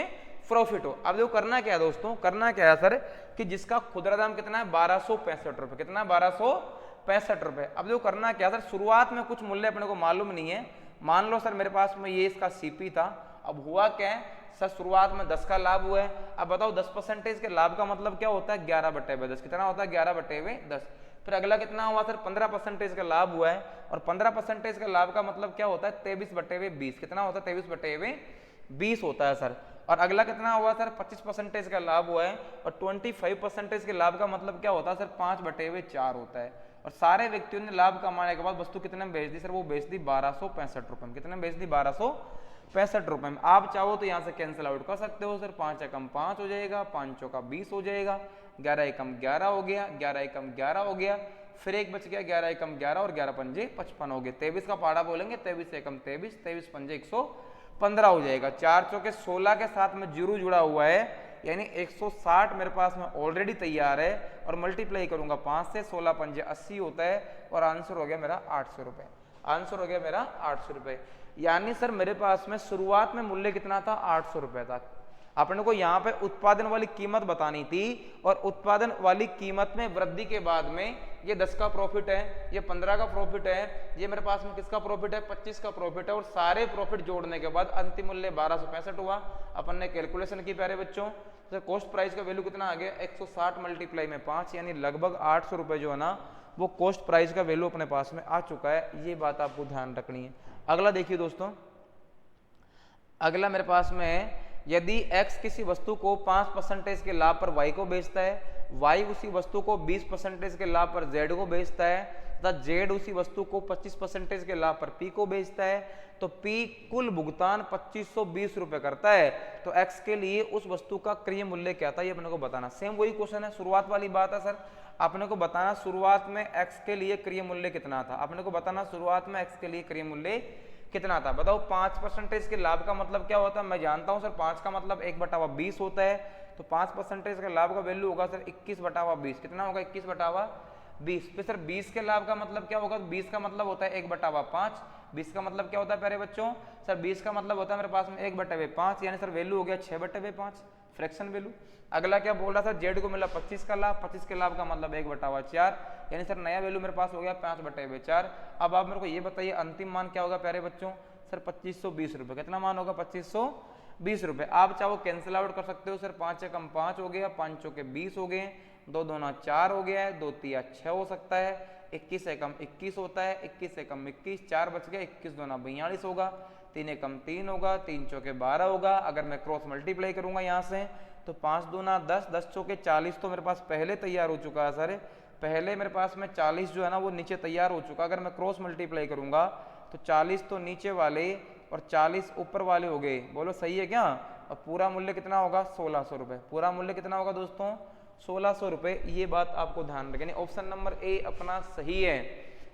प्रॉफिट हो। अब देखो करना क्या है दोस्तों, करना क्या है सर कि जिसका खुदरा दाम कितना है 1265 रुपए, कितना 1265 रुपए। अब देखो करना क्या सर, शुरुआत में कुछ मूल्य अपने को मालूम नहीं है। मान लो सर मेरे पास में ये इसका सीपी था, अब हुआ क्या है सर शुरुआत में 10 का लाभ हुआ है। अब बताओ 10% के लाभ का मतलब क्या होता है 11/10, कितना होता है 11/10। फिर अगला कितना हुआ सर 15% का लाभ हुआ है, और 15% का लाभ का मतलब क्या होता है 23/20, कितना होता है 23/20 होता है सर। और अगला कितना हुआ सर 25% का लाभ हुआ है, और 25% के लाभ का मतलब क्या होता है सर 5/4 होता है। और सारे व्यक्तियों ने लाभ कमाने के बाद वस्तु कितने में बेच दी सर, वो बेच दी 1265 रुपए में। कितने में बेच दी 1265 रुपए में। आप चाहो तो यहाँ से कैंसिल आउट कर सकते हो सर, 5 एकम 5 हो जाएगा, 5 चौका 20 हो जाएगा, 11 एकम 11 हो गया, 11 एकम 11 हो गया, फिर एक बच गया 11 एकम 11 और 11 पंजे 55 हो गए। 23 का पाड़ा बोलेंगे, 23 एकम 23, 23 पंजे 115 हो जाएगा। 4 चौके 16 के साथ में जीरो जुड़ा हुआ है, यानी 160 मेरे पास में ऑलरेडी तैयार है, और मल्टीप्लाई करूंगा 5 से, 16 पंजे 80 होता है, और आंसर हो गया मेरा 800 रुपए। आंसर हो गया मेरा 800 रुपए। यानी सर मेरे पास में शुरुआत में मूल्य कितना था 800 रुपए था। अपने को यहाँ पे उत्पादन वाली कीमत बतानी थी, और उत्पादन वाली कीमत में वृद्धि के बाद में ये 10 का प्रॉफिट है, ये 15 का प्रॉफिट है, ये मेरे पास में किसका प्रॉफिट है 25 का प्रॉफिट है, और सारे प्रॉफिट जोड़ने के बाद अंतिम मूल्य 1265 हुआ। अपन ने कैलकुलेशन की प्यारे बच्चों, तो कॉस्ट प्राइस का वैल्यू कितना आ गया 160 मल्टीप्लाई में 5, यानी लगभग 800 रुपए जो है ना वो कॉस्ट प्राइस का वैल्यू अपने पास में आ चुका है। ये बात आपको ध्यान रखनी है। अगला देखिए दोस्तों, अगला मेरे पास में यदि x किसी वस्तु को 5% के लाभ पर y को बेचता है, y उसी वस्तु को 20% के लाभ पर z को बेचता है, तथा z उसी वस्तु को 25% के लाभ पर p को बेचता है, तो p कुल भुगतान 2520 रुपए करता है, तो x के लिए उस वस्तु का क्रय मूल्य क्या था ये अपने को बताना। सेम वही क्वेश्चन है, शुरुआत वाली बात है सर, अपने को बताना शुरुआत में x के लिए क्रय मूल्य कितना था। अपने को बताना शुरुआत में x के लिए क्रय मूल्य कितना था। बताओ 5% के लाभ का मतलब क्या होता है, मैं जानता हूं सर 5 का मतलब 1/20 होता है, तो 5% के लाभ का वैल्यू होगा सर 21/20। कितना होगा 21/20। फिर सर 20 के लाभ का मतलब क्या होगा, 20 का मतलब होता है 1/5। 20 का मतलब क्या होता है प्यारे बच्चों, सर 20 का मतलब होता है मेरे पास में 1/5, यानी सर वैल्यू हो गया 6/5। Fraction value. अगला क्या बोल रहा था, जेड को मिला 25 का लाभ, 25 के लाभ का मतलब 1/4, यानी सर नया वैल्यू मेरे पास हो गया 5/4। अब आप मेरे को ये बताइए अंतिम मान क्या होगा प्यारे बच्चों, सर 2520 रुपये। कितना मान होगा, 2520 रुपये। आप चाहो कैंसिल आउट कर सकते हो, सर 5 से कम 5 हो गया, 5 चौके 20 हो गए, 2 दूना 4 हो गया है, 2 तिया 6 हो सकता है, 21 से कम 21 होता है, 21 से कम 21, 4 बच गया, 21 दूना 42 होगा, 3 कम 3 होगा, 3 चौके 12 होगा। अगर मैं क्रॉस मल्टीप्लाई करूंगा यहाँ से तो 5 दूना 10, 10 चौके 40 तो मेरे पास पहले तैयार हो चुका है सर, पहले मेरे पास में 40 जो है ना वो नीचे तैयार हो चुका। अगर मैं क्रॉस मल्टीप्लाई करूंगा तो 40 तो नीचे वाले और 40 ऊपर वाले हो गए, बोलो सही है क्या। और पूरा मूल्य कितना होगा, 1600 रुपये। पूरा मूल्य कितना होगा दोस्तों, 1600 रुपये। ये बात आपको ध्यान रखनी, ऑप्शन नंबर ए अपना सही है,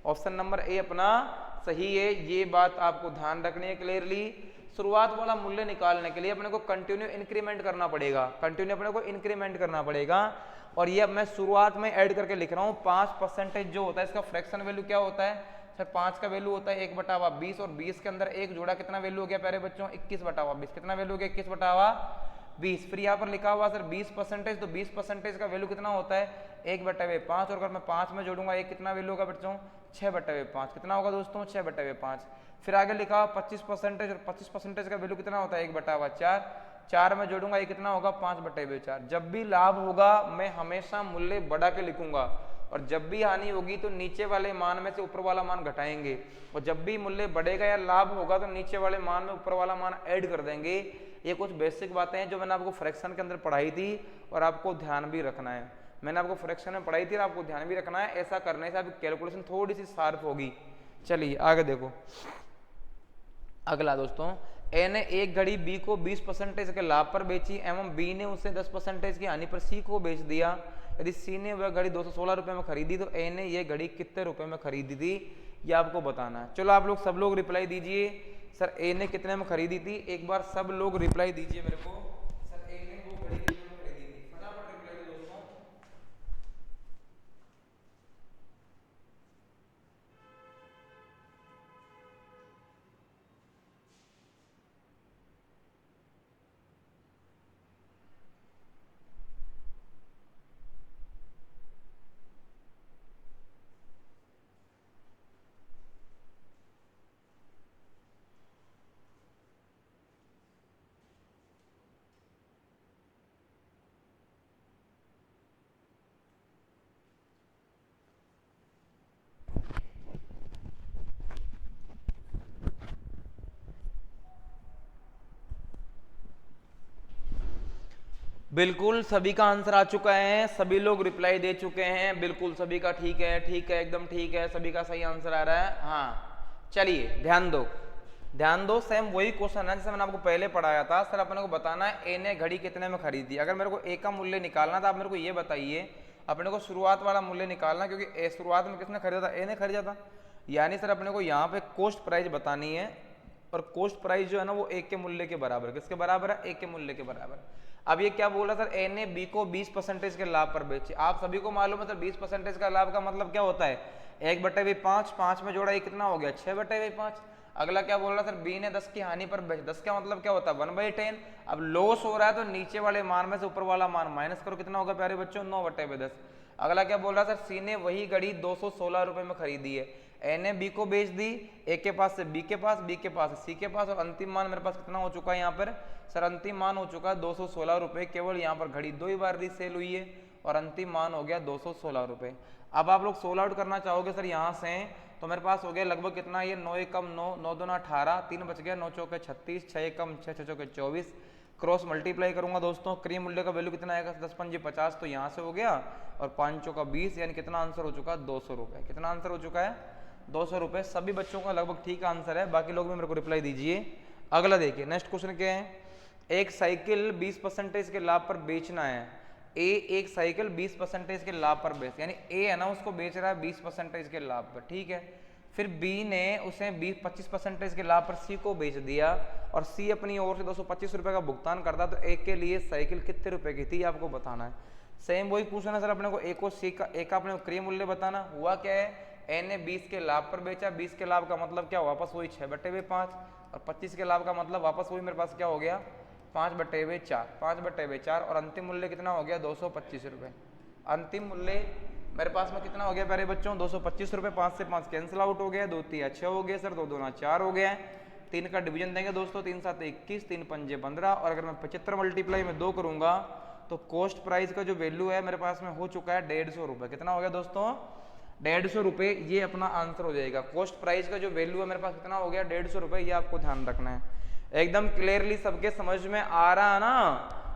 ऑप्शन नंबर ए अपना सही है, ये बात आपको ध्यान रखनी है क्लियरली। शुरुआत वाला मूल्य निकालने के लिए अपने को कंटिन्यू इंक्रीमेंट करना पड़ेगा, कंटिन्यू अपने को इंक्रीमेंट करना पड़ेगा। और ये अब मैं शुरुआत में ऐड करके लिख रहा हूँ। 5% जो होता है इसका फ्रैक्शन वैल्यू क्या होता है, सर 5 का वैल्यू होता है 1/20, और 20 के अंदर एक जोड़ा कितना वैल्यू हो गया प्यारे बच्चों, 21/20। कितना वैल्यू हो गया, 21/20। फिर यहाँ पर लिखा हुआ सर 20%, तो 20% का वैल्यू कितना होता है 1/5, और अगर मैं 5 में जोड़ूंगा एक कितना वैल्यू होगा बच्चों, 6/5। कितना होगा दोस्तों, 6/5। फिर आगे लिखा हुआ 25%, और 25% का वैल्यू कितना होता है 1/4, 4 में जोड़ूंगा ये कितना होगा 5/4। जब भी लाभ होगा मैं हमेशा मूल्य बढ़ा के लिखूंगा, और जब भी हानि होगी तो नीचे वाले मान में से ऊपर वाला मान घटाएंगे, और जब भी मूल्य बढ़ेगा या लाभ होगा तो नीचे वाले मान में ऊपर वाला मान ऐड कर देंगे। ये कुछ बेसिक बातें हैं जो मैंने आपको फ्रैक्शन के अंदर पढ़ाई थी, और आपको ध्यान भी रखना है। मैंने आपको फ्रैक्शन में पढ़ाई थी और आपको ध्यान भी रखना है। ऐसा करने से आपकी कैलकुलेशन थोड़ी सी शार्प होगी। चलिए आगे देखो अगला दोस्तों, ए ने एक घड़ी बी को 20% के लाभ पर बेची एवं बी ने उसे 10% की हानि पर सी को बेच दिया। यदि सी ने वह घड़ी 216 रुपए में खरीदी तो ए ने यह घड़ी कितने रुपए में खरीदी थी, ये आपको बताना है। चलो आप लोग सब लोग रिप्लाई दीजिए, सर ए ने कितने में खरीदी थी, एक बार सब लोग रिप्लाई दीजिए मेरे को, सर ए ने वो घड़ी कितने में खरीदी थी, फटाफट रिप्लाई दो दोस्तों। बिल्कुल सभी का आंसर आ चुका है, सभी लोग रिप्लाई दे चुके हैं, बिल्कुल सभी का ठीक है, ठीक है, एकदम ठीक है, सभी का सही आंसर आ रहा है। हाँ चलिए ध्यान दो, ध्यान दो, सेम वही क्वेश्चन है जैसे मैंने आपको पहले पढ़ाया था। सर अपने को बताना है ए ने घड़ी कितने में खरीदी। अगर मेरे को ए का मूल्य निकालना था, आप मेरे को ये बताइए, अपने को शुरुआत वाला मूल्य निकालना, क्योंकि ए शुरुआत में किसने खरीदा था, ए ने खरीदा था। यानी सर अपने को यहाँ पे कॉस्ट प्राइस बतानी है, और कॉस्ट प्राइस जो है ना वो ए के मूल्य के बराबर, किसके बराबर है, ए के मूल्य के बराबर। अब ये क्या बोला सर, ए ने बी को 20% के लाभ पर बेची। आप सभी को मालूम है सर 20% का लाभ का मतलब क्या होता है, 1/5, 5 में जोड़ा ये कितना हो गया 6/5। अगला क्या बोल रहा है सर, बी ने 10 की हानि पर बेची, 10 का मतलब क्या होता है 1/10। अब लॉस हो रहा है तो नीचे वाले मान में से ऊपर वाला मान माइनस करो, कितना होगा प्यारे बच्चों 9/10। अगला क्या बोल रहा है सर, सी ने वही घड़ी 216 रुपए में खरीदी है। ए ने बी को बेच दी, ए के पास से बी के पास, बी के पास से सी के पास, और अंतिम मान मेरे पास कितना हो चुका है यहाँ पर, सर अंतिम मान हो चुका है 216 रुपये। केवल यहाँ पर घड़ी 2 ही बार रीसेल हुई है और अंतिम मान हो गया 216 रुपये। अब आप लोग सोल्व आउट करना चाहोगे सर यहाँ से, तो मेरे पास हो गया लगभग कितना, ये 9 एकम 9, 9 दूना 18, 3 बच गया, 9 चौके 36, 6 एकम 6, 6 चौके 24। क्रॉस मल्टीप्लाई करूंगा दोस्तों, क्रय मूल्य का वैल्यू कितना आएगा, 10 पंजे 50, तो यहाँ से हो गया, और 5 चौका 20, यानी कितना आंसर हो चुका है 200 रुपये। कितना आंसर हो चुका है 200 रुपये। सभी बच्चों का लगभग ठीक आंसर है, बाकी लोग भी मेरे को रिप्लाई दीजिए। अगला देखिए नेक्स्ट क्वेश्चन क्या है, एक साइकिल 20% के लाभ पर बेचना है। ए एक साइकिल 20% के लाभ पर बेच, यानी ए है ना उसको बेच रहा है 20% के लाभ पर, ठीक है। फिर बी ने उसे 25% के लाभ पर सी को बेच दिया, और सी अपनी ओर से 225 रुपये का भुगतान करता, तो ए के लिए साइकिल कितने रुपए की थी आपको बताना है। सेम वही पूछना है सर अपने को, ए को सी का, ए का अपने को क्रय मूल्य बताना। हुआ क्या है, ए ने 20 के लाभ पर बेचा, 20 के लाभ का मतलब क्या, वापस वही 6/5, और 25 के लाभ का मतलब वापस वही मेरे पास क्या हो गया 5/4, 5/4 और अंतिम मूल्य कितना हो गया 225 रुपये। अंतिम मूल्य मेरे पास में कितना हो गया प्यारे बच्चों 225 रुपये। 5 से 5 कैंसिल आउट हो गया, 2 3 6 हो गया सर, 2 2 4 हो गया। 3 का डिवीजन देंगे दोस्तों, 3 7 21, 3 5 15 और अगर मैं 75 मल्टीप्लाई में 2 करूंगा तो कॉस्ट प्राइस का जो वैल्यू है मेरे पास में हो चुका है 150 रुपये। कितना हो गया दोस्तों 150 रुपये, ये अपना आंसर हो जाएगा। कॉस्ट प्राइस का जो वैल्यू है मेरे पास कितना हो गया 150 रुपये, ये आपको ध्यान रखना है। एकदम क्लियरली सबके समझ में आ रहा है ना?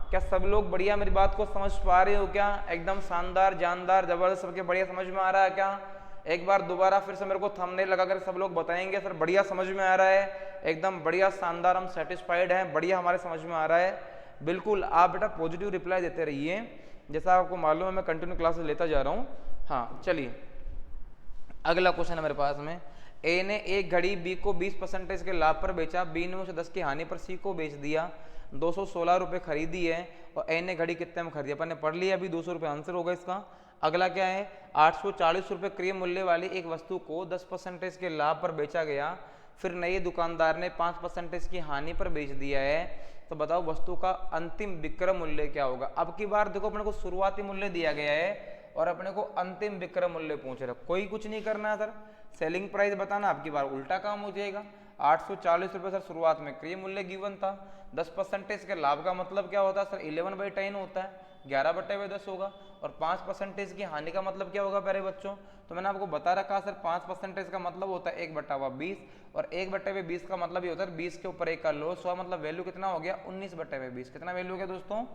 क्या सब लोग बढ़िया मेरी बात को समझ पा रहे हो क्या? एकदम शानदार, जानदार, जबरदस्त, सबके बढ़िया समझ में आ रहा है क्या? एक बार दोबारा फिर से मेरे को थंबनेल लगाकर सब लोग बताएंगे सर बढ़िया समझ में आ रहा है, एकदम बढ़िया शानदार, हम सेटिस्फाइड हैं, बढ़िया हमारे समझ में आ रहा है। बिल्कुल आप बेटा पॉजिटिव रिप्लाई देते रहिए, जैसा आपको मालूम है मैं कंटिन्यू क्लासेस लेता जा रहा हूँ। हाँ चलिए अगला क्वेश्चन है मेरे पास में। ए ने एक घड़ी बी को 20% के लाभ पर बेचा, बी ने उसे 10 की हानि पर सी को बेच दिया। 216 रुपये खरीदी है और ए ने घड़ी कितने में खरीदी? अपन ने पढ़ लिया अभी, 200 रुपये आंसर होगा इसका। अगला क्या है 840 रुपये क्रय मूल्य वाली एक वस्तु को 10% के लाभ पर बेचा गया, फिर नए दुकानदार ने 5% की हानि पर बेच दिया है, तो बताओ वस्तु का अंतिम विक्रय मूल्य क्या होगा? अब की बार देखो अपने को शुरुआती मूल्य दिया गया है और अपने को अंतिम विक्रय मूल्य पूछ रहा है। कोई कुछ नहीं करना है सर, सेलिंग प्राइस बताना, आपकी बार उल्टा काम हो जाएगा। 840 रुपये सर शुरुआत में क्रय मूल्य गिवन था, 10% के लाभ का मतलब क्या होता है सर 11/10 होता है, 11/10 होगा। और 5% की हानि का मतलब क्या होगा प्यारे बच्चों? तो मैंने आपको बता रखा सर 5% का मतलब होता है 1/20 और 1/20 का मतलब ये होता है 20 के ऊपर 1 का लॉस हुआ, मतलब वैल्यू कितना हो गया 19/20। कितना वैल्यू हो गया दोस्तों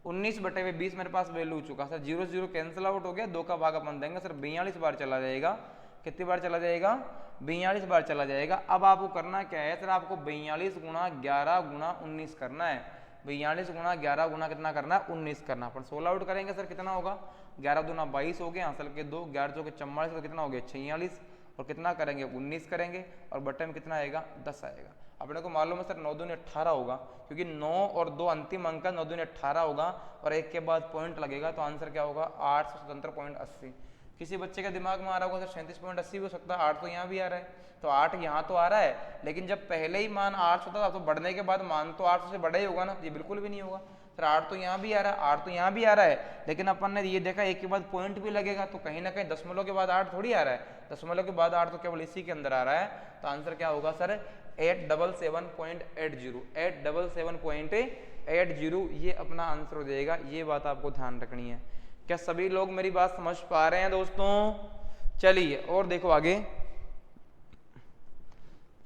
19/20 मेरे पास वैल्यू हो चुका सर। 0 0 कैंसिल आउट हो गया, 2 का भाग अपन देंगे सर 42 बार चला जाएगा। कितनी बार चला जाएगा 42 बार चला जाएगा। अब आपको करना क्या है सर, आपको 42 गुणा 11 गुणा 19 करना है। 42 गुणा 11 गुणा कितना करना है 19 करना। अपन 16 आउट करेंगे सर कितना होगा 11 दूना 22 हो गया, असल के 2, 11 चौके 44, तो कितना हो गया 46 और कितना करेंगे 19 करेंगे और बटे में कितना आएगा 10 आएगा। अपने को मालूम है सर 9 दूनी 18 होगा, क्योंकि 9 और 2 अंतिम अंक का 9 दूनी 18 होगा और 1 के बाद पॉइंट लगेगा, तो आंसर क्या होगा 877.80। किसी बच्चे के दिमाग में आ रहा होगा सर 37.80 हो सकता है, 8 तो यहाँ भी आ रहा है, तो 8 यहाँ तो आ रहा है, लेकिन जब पहले ही मान 800 था तो बढ़ने के बाद मान तो 800 से बड़ा ही होगा ना, ये बिल्कुल भी नहीं होगा सर। 8 तो यहाँ भी आ रहा है, 8 तो यहाँ भी आ रहा है, लेकिन अपन ने ये देखा 1 के बाद पॉइंट भी लगेगा, तो कहीं ना कहीं दशमलव के बाद 8 थोड़ी आ रहा है, दशमलव के बाद 8 तो केवल इसी के अंदर आ रहा है। तो आंसर क्या होगा सर 877.80, 877.80 ये अपना आंसर हो जाएगा। ये बात आपको ध्यान रखनी है। क्या सभी लोग मेरी बात समझ पा रहे हैं दोस्तों? चलिए और देखो आगे।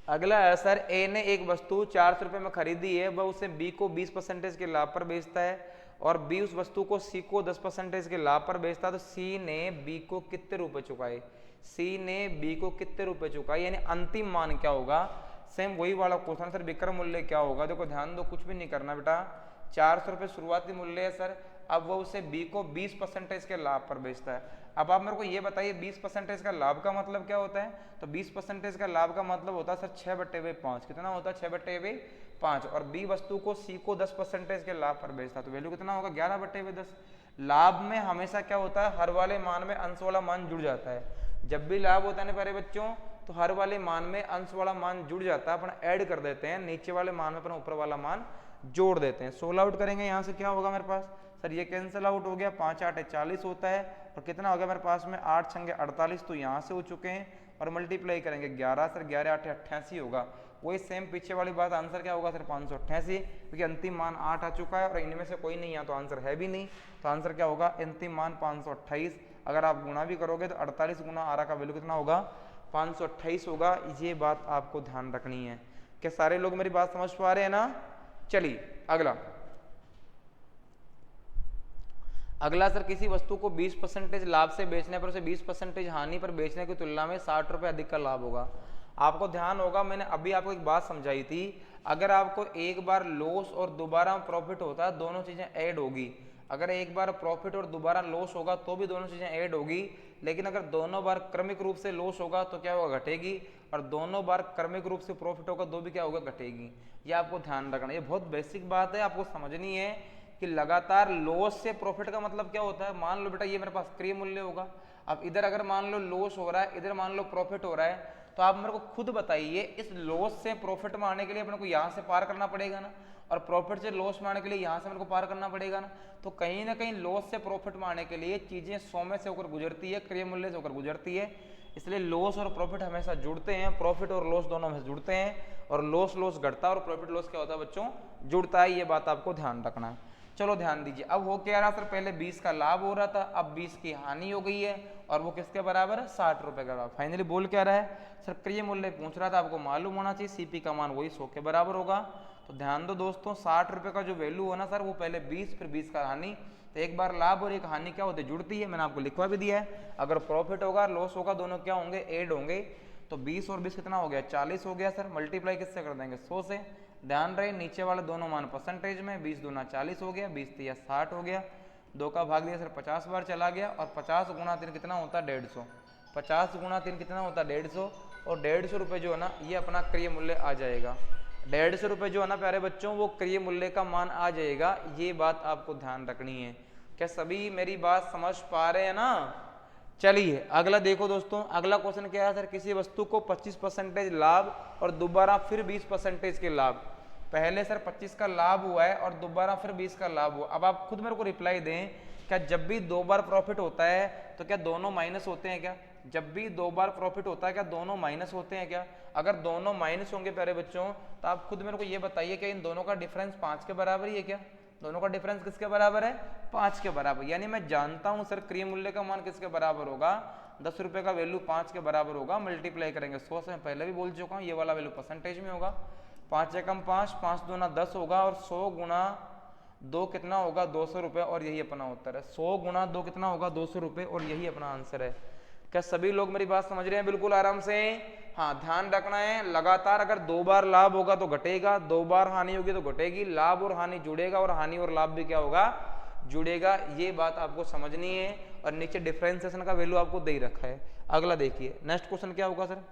अगला है सर ए ने एक वस्तु 400 रुपये में खरीदी है, वह उसे बी को 20% के लाभ पर बेचता है और बी उस वस्तु को सी को 10% के लाभ पर बेचता है, तो सी ने बी को कितने रुपए चुकाए? सी ने बी को कितने रुपए चुकाए, यानी अंतिम मान क्या होगा? सेम वही वाला क्वेश्चन सर, विक्रय मूल्य क्या होगा? देखो ध्यान दो, कुछ भी नहीं करना बेटा। 400 रुपये शुरुआती मूल्य है सर, अब वो उसे बी को 20% के लाभ पर बेचता है। अब आप मेरे को ये बताइए 20% का लाभ का मतलब क्या होता है? तो 20% का लाभ का मतलब होता है सर 6/5। कितना होता है 6/5। और बी वस्तु को सी को 10% के लाभ पर बेचता है, तो वैल्यू कितना होगा 11/10। लाभ में हमेशा क्या होता है, हर वाले मान में अंश वाला मान जुड़ जाता है। जब भी लाभ होता है ना प्यारे बच्चों, तो हर वाले मान में अंश वाला मान जुड़ जाता है, अपन ऐड कर देते हैं, नीचे वाले मान में अपन ऊपर वाला मान जोड़ देते हैं। 16 आउट करेंगे, यहाँ से क्या होगा मेरे पास सर, ये कैंसिल आउट हो गया, 5 8 40 होता है, और कितना हो गया मेरे पास में 8 6 48, तो यहाँ से हो चुके हैं, और मल्टीप्लाई करेंगे 11 सर, 11 8 88 होगा। वही सेम पीछे वाली बात, आंसर क्या होगा सर 588, क्योंकि अंतिम मान 8 आ चुका है और इनमें से कोई नहीं है तो आंसर है भी नहीं, तो आंसर क्या होगा अंतिम मान 528। अगर आप गुणा भी करोगे तो 48 गुना 8 का वैल्यू कितना होगा 528 होगा। ये बात आपको ध्यान रखनी है। क्या सारे लोग मेरी बात समझ पा रहे हैं ना? चलिए अगला सर, किसी वस्तु को 20% लाभ से बेचने पर उसे 20% हानि पर बेचने की तुलना में 60 रुपये अधिक का लाभ होगा। आपको ध्यान होगा, मैंने अभी आपको एक बात समझाई थी, अगर आपको एक बार लॉस और दोबारा प्रॉफिट होता है, दोनों चीजें ऐड होगी। अगर एक बार प्रॉफिट और दोबारा लॉस होगा तो भी दोनों चीजें ऐड होगी, लेकिन अगर दोनों बार क्रमिक रूप से लॉस होगा तो क्या होगा घटेगी, और दोनों बार क्रमिक रूप से प्रॉफिट होगा तो भी क्या होगा घटेगी। ये आपको ध्यान रखना, ये बहुत बेसिक बात है, आपको समझनी है कि लगातार लॉस से प्रॉफिट का मतलब क्या होता है। मान लो बेटा ये मेरे पास क्रय मूल्य होगा, अब इधर अगर मान लो लॉस हो रहा है, इधर मान लो प्रॉफिट हो रहा है, तो आप मेरे को खुद बताइए इस लॉस से प्रॉफिट में आने के लिए अपने को यहाँ से पार करना पड़ेगा ना, और प्रॉफिट से लॉस में आने के लिए यहाँ से मेरे को पार करना पड़ेगा ना। तो कहीं ना कहीं लॉस से प्रॉफिट में आने के लिए चीज़ें 100 में से होकर गुजरती है, क्रय मूल्य से होकर गुजरती है। इसलिए लॉस और प्रॉफिट हमेशा जुड़ते हैं, प्रॉफिट और लॉस दोनों में जुड़ते हैं, और लॉस घटता है और प्रॉफिट लॉस क्या होता है बच्चों, जुड़ता है। ये बात आपको ध्यान रखना है। चलो ध्यान दीजिए, अब हो क्या रहा सर, पहले 20 का लाभ हो रहा था, अब 20 की हानि हो गई है, और वो किसके बराबर है, 60 रुपए के बराबर। फाइनली बोल क्या रहा है सर, क्रय मूल्य पूछ रहा था, आपको मालूम होना चाहिए सीपी का मान वही 100 के बराबर होगा। तो ध्यान दो दोस्तों, 60 रुपए का जो वैल्यू है ना सर, वो पहले 20 फिर 20 का हानि, तो एक बार लाभ और एक हानि क्या होती है, जुड़ती है। मैंने आपको लिखवा भी दिया है। अगर प्रॉफिट होगा लॉस होगा दोनों क्या होंगे, ऐड होंगे। तो 20 और 20 कितना हो गया, 40 हो गया सर। मल्टीप्लाई किससे कर देंगे, 100 से। ध्यान रहे नीचे वाले दोनों मान परसेंटेज में, 20 दूना 40 हो गया, 20 तिया 60 हो गया, 2 का भाग दिया सर 50 बार चला गया, और 50 गुणा 3 कितना होता है, 150। 50 गुणा 3 कितना होता है, 150, और 150 रुपये जो है ना ये अपना क्रय मूल्य आ जाएगा। 150 रुपये जो है ना प्यारे बच्चों, वो क्रय मूल्य का मान आ जाएगा। ये बात आपको ध्यान रखनी है। क्या सभी मेरी बात समझ पा रहे हैं ना। चलिए अगला देखो दोस्तों, अगला क्वेश्चन क्या है सर, किसी वस्तु को 25% लाभ और दोबारा फिर 20% के लाभ। पहले सर 25 का लाभ हुआ है और दोबारा फिर 20 का लाभ हुआ। अब आप खुद मेरे को रिप्लाई दें, क्या जब भी 2 बार प्रॉफिट होता है तो क्या दोनों माइनस होते हैं क्या? जब भी 2 बार प्रॉफिट होता है क्या दोनों माइनस होते हैं क्या? अगर दोनों माइनस होंगे प्यारे बच्चों, तो आप खुद मेरे को ये बताइए कि इन दोनों का डिफरेंस 5 के बराबर ही है क्या? दोनों का डिफरेंस किसके बराबर है, 5 के बराबर। यानी मैं जानता हूं सर क्रय मूल्य का मान किसके बराबर होगा, 10 रुपए का वैल्यू 5 के बराबर होगा। मल्टीप्लाई करेंगे 100 से, मैं पहले भी बोल चुका हूं, ये वाला वैल्यू परसेंटेज में होगा। 5 एकम 5, 5 दूना 10 होगा, और 100 गुना 2 कितना होगा, 200 रुपए, और यही अपना उत्तर है। 100 गुना 2 कितना होगा, 200 रुपए, और यही अपना आंसर है। क्या सभी लोग मेरी बात समझ रहे हैं बिल्कुल आराम से? हाँ, ध्यान रखना है, लगातार अगर 2 बार लाभ होगा तो घटेगा, 2 बार हानि होगी तो घटेगी, लाभ और हानि जुड़ेगा, और हानि और लाभ भी क्या होगा, जुड़ेगा। ये बात आपको समझनी है। और नीचे डिफरेंशिएशन का वैल्यू आपको दे ही रखा है। अगला देखिए, नेक्स्ट क्वेश्चन क्या होगा सर।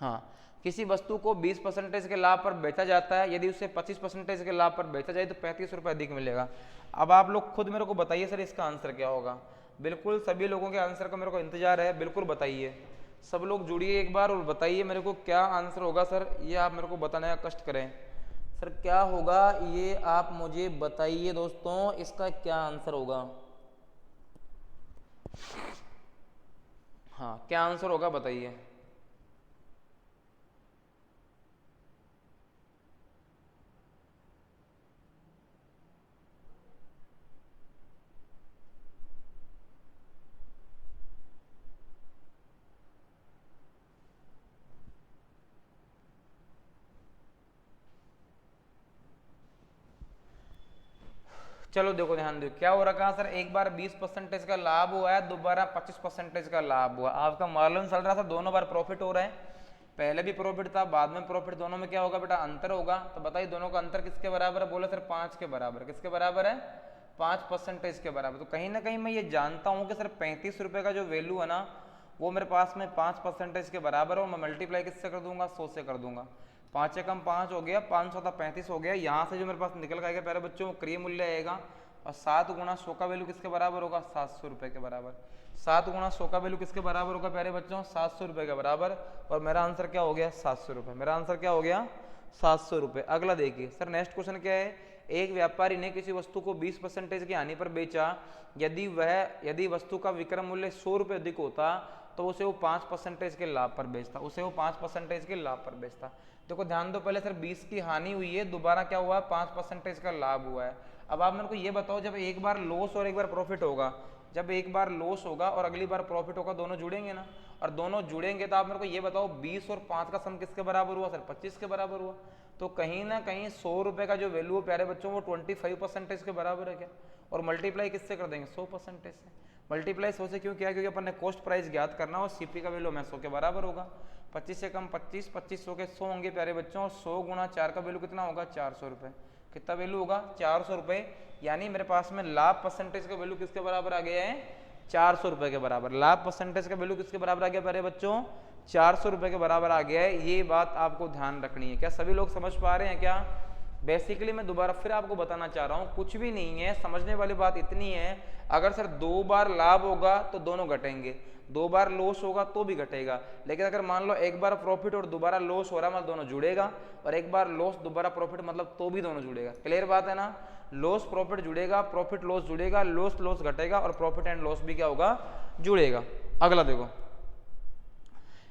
हाँ, किसी वस्तु को 20% के लाभ पर बेचा जाता है, यदि उसे 25% के लाभ पर बेचा जाए तो 35 रुपये अधिक मिलेगा। अब आप लोग खुद मेरे को बताइए सर इसका आंसर क्या होगा। बिल्कुल सभी लोगों के आंसर का मेरे को इंतजार है, बिल्कुल बताइए। सब लोग जुड़िए एक बार और बताइए मेरे को क्या आंसर होगा सर, ये आप मेरे को बताने का कष्ट करें। सर क्या होगा ये आप मुझे बताइए दोस्तों, इसका क्या आंसर होगा। हाँ, क्या आंसर होगा बताइए। चलो देखो ध्यान दो, क्या हो रखा है सर, एक बार 20% का लाभ हुआ है, दोबारा 25% का लाभ हुआ। आपका मालूम चल रहा था दोनों बार प्रॉफिट हो रहा है, पहले भी प्रॉफिट था बाद में प्रॉफिट, दोनों में क्या होगा बेटा, अंतर होगा। तो बताइए दोनों का अंतर किसके बराबर है, बोले सर 5 के बराबर। किसके बराबर है, 5% के बराबर। तो कहीं ना कहीं मैं ये जानता हूँ कि सर 35 रुपये का जो वैल्यू है ना, वो मेरे पास में 5% के बराबर है, और मैं मल्टीप्लाई किससे कर दूंगा, 100 से कर दूंगा। 5 एकम 5 हो गया, 5 सौ 35 हो गया। यहाँ से जो मेरे पास निकल आएगा प्यारे बच्चों, वो क्रय मूल्य आएगा, और 7 गुणा 100 का वैल्यू किसके बराबर होगा, 700 रुपये के बराबर। 7 गुणा 100 का वैल्यू किसके बराबर होगा प्यारे बच्चों, 700 रुपये के बराबर। और मेरा आंसर क्या हो गया, 700 रुपये। मेरा आंसर क्या हो गया, 700 रुपये। अगला देखिए सर, नेक्स्ट क्वेश्चन क्या है, एक व्यापारी ने किसी वस्तु को 20% की हानि पर बेचा, यदि वस्तु का विक्रय मूल्य 100 रुपये अधिक होता तो उसे वो 5% के लाभ पर बेचता, उसे वो 5% के लाभ पर बेचता। देखो ध्यान दो, पहले सर 20 की हानि हुई है, दोबारा क्या हुआ है, 5% का लाभ हुआ है। अब आप मेरे को ये बताओ, जब एक बार लॉस और एक बार प्रॉफिट होगा, जब एक बार लॉस होगा और अगली बार प्रॉफिट होगा, दोनों जुड़ेंगे ना, और दोनों जुड़ेंगे तो आप मेरे को ये बताओ 20 और 5 का सम किसके बराबर हुआ सर, 25 के बराबर हुआ। तो कहीं ना कहीं 100 रुपये का जो वैल्यू है प्यारे बच्चों, वो 25% के बराबर है क्या, और मल्टीप्लाई किससे कर देंगे, 100% से। मल्टीप्लाई 100 से क्यों किया, क्योंकि अपन ने कॉस्ट प्राइस ज्ञात करना, और सीपी का वैल्यू हमें 100 के बराबर होगा। 25 से कम 25, 2500 के 100 होंगे प्यारे बच्चों, और 100 गुणा 4 का वैल्यू कितना होगा, 400 रुपये। कितना वैल्यू होगा, 400 रुपये। यानी मेरे पास में लाभ परसेंटेज का वैल्यू किसके बराबर आ गया है, 400 रुपये के बराबर। लाभ परसेंटेज का वैल्यू किसके बराबर आ गया प्यारे बच्चों, 400 रुपये के बराबर आ गया है। ये बात आपको ध्यान रखनी है। क्या सभी लोग समझ पा रहे हैं क्या, बेसिकली मैं दोबारा फिर आपको बताना चाह रहा हूँ, कुछ भी नहीं है, समझने वाली बात इतनी है, अगर सर 2 बार लाभ होगा तो दोनों घटेंगे, 2 बार लॉस होगा तो भी घटेगा। लेकिन अगर मान लो एक बार प्रॉफिट और दोबारा लॉस हो रहा है मतलब दोनों जुड़ेगा, और एक बार लॉस दोबारा प्रॉफिट मतलब तो भी दोनों जुड़ेगा। क्लियर बात है ना? लॉस प्रॉफिट जुड़ेगा, प्रॉफिट लॉस जुड़ेगा, लॉस लॉस घटेगा, और प्रॉफिट एंड लॉस भी क्या होगा? जुड़ेगा। अगला देखो,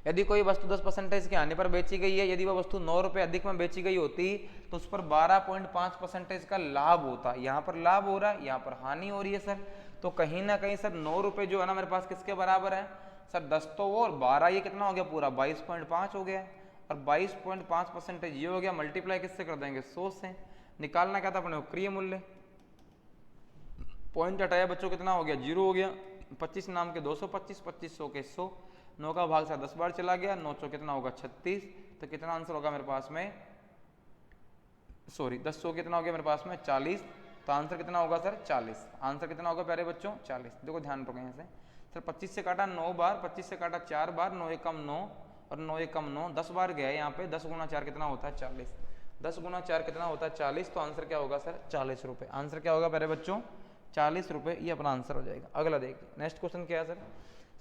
यदि कोई वस्तु 10% के हानि पर बेची गई है, यदि वह वस्तु 9 रुपए अधिक में बेची गई होती तो उस पर 12.5% का लाभ होता। यहाँ पर लाभ हो रहा है, यहाँ पर हानि हो रही है सर। तो कहीं ना कहीं सर 9 रुपए जो है ना मेरे पास किसके बराबर है सर? 10 तो वो और 12 ये कितना हो गया? पूरा 22.5 हो गया। और 22.5% ये हो गया, मल्टीप्लाई किससे कर देंगे? 100 से। निकालना क्या था अपने को? क्रिय मूल्य। पॉइंट हटाया बच्चों, कितना हो गया? 0 हो गया। 25 नाम के 225, 2500 के 100, 9 का भाग से 10 बार चला गया, 9 सौ कितना होगा? 36। तो कितना आंसर होगा मेरे पास में? सॉरी 10 कितना हो गया मेरे पास में? 40। तो आंसर कितना होगा सर? 40। आंसर कितना होगा प्यारे बच्चों? 40। देखो ध्यान रखो यहाँ से सर, 25 से काटा 9 बार, 25 से काटा 4 बार, 9 एकम 9 और 9 एकम 9, 10 बार गया यहाँ पे। 10 गुना 4 कितना होता है? 40। 10 गुना 4 कितना होता है? 40। तो आंसर क्या होगा सर? 40 रुपये। आंसर क्या होगा प्यारे बच्चों? 40 रुपये। ये अपना आंसर हो जाएगा। अगला देखिए, नेक्स्ट क्वेश्चन क्या है सर?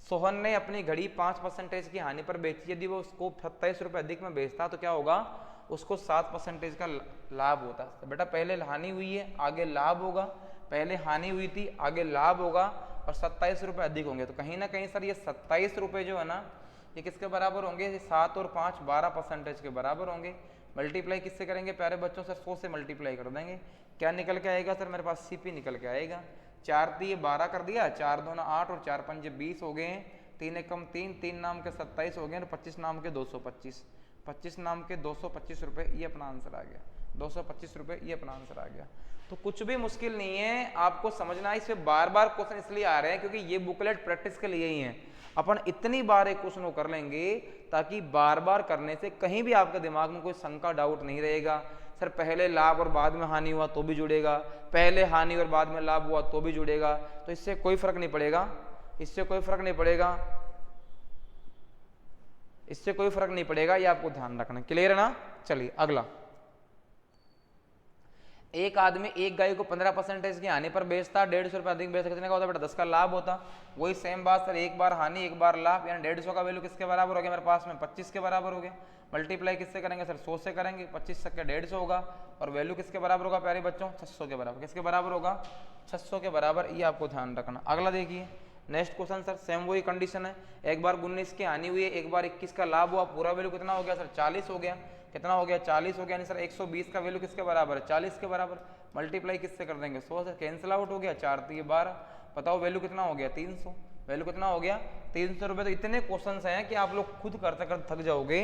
सोहन ने अपनी घड़ी 5% की हानि पर बेची, यदि वो उसको 27 रुपये अधिक में बेचता तो क्या होगा? उसको 7% का लाभ होता। तो बेटा पहले हानि हुई है, आगे लाभ होगा, पहले हानि हुई थी, आगे लाभ होगा, और 27 रुपये अधिक होंगे। तो कहीं ना कहीं सर ये 27 रुपये जो है ना, ये किसके बराबर होंगे? 7 और 5 12% के बराबर होंगे। मल्टीप्लाई किससे करेंगे प्यारे बच्चों? सर 100 से मल्टीप्लाई कर देंगे। क्या निकल के आएगा सर? मेरे पास सीपी निकल के आएगा। 4 दिए 12 कर दिया, 4 दूना 8 और 4 पंजे 20 हो गए। 3 एकम 3, 3 नाम के 27 हो गए, और 25 नाम के 225, 25 नाम के 225 रुपये। ये अपना आंसर आ गया। 225 रुपये ये अपना आंसर आ गया। तो कुछ भी मुश्किल नहीं है, आपको समझना है। इसमें बार बार क्वेश्चन इसलिए आ रहे हैं क्योंकि ये बुकलेट प्रैक्टिस के लिए ही है। अपन इतनी बार एक क्वेश्चन को कर लेंगे ताकि बार बार करने से कहीं भी आपके दिमाग में कोई शंका डाउट नहीं रहेगा। सर पहले लाभ और बाद में हानि हुआ तो भी जुड़ेगा, पहले हानि और बाद में लाभ हुआ तो भी जुड़ेगा। तो इससे कोई फर्क नहीं पड़ेगा, इससे कोई फर्क नहीं पड़ेगा, इससे कोई फर्क नहीं पड़ेगा। ये आपको ध्यान रखना। क्लियर है ना? चलिए अगला, एक आदमी एक गाय को 15% की हानि पर बेचता, 150 रुपये अधिक बेचता, कितने का होता? बेटा 10 का लाभ होता। वही सेम बात सर, एक बार हानि एक बार लाभ, यानी 150 का वैल्यू किसके बराबर हो गया मेरे पास में? 25 के बराबर हो गया। मल्टीप्लाई किससे करेंगे सर? 100 से करेंगे। 25 के 150 होगा, और वैल्यू किसके बराबर होगा प्यारे बच्चों? 600 के बराबर। किसके बराबर होगा? 600 के बराबर। ये आपको ध्यान रखना। अगला देखिए, नेक्स्ट क्वेश्चन सर, सेम वही कंडीशन है। एक बार 19 की हानि हुई है, एक बार 21 का लाभ हुआ, पूरा वैल्यू कितना हो गया सर? 40 हो गया। कितना हो गया? 40 हो गया। यानी सर 120 का वैल्यू किसके बराबर है? 40 के बराबर। मल्टीप्लाई किससे कर देंगे? 100 से। कैंसिल आउट हो गया, 4 3 12। बताओ वैल्यू कितना हो गया? 300। वैल्यू कितना हो गया? 300 रुपये। तो इतने क्वेश्चन हैं कि आप लोग खुद करते करते थक जाओगे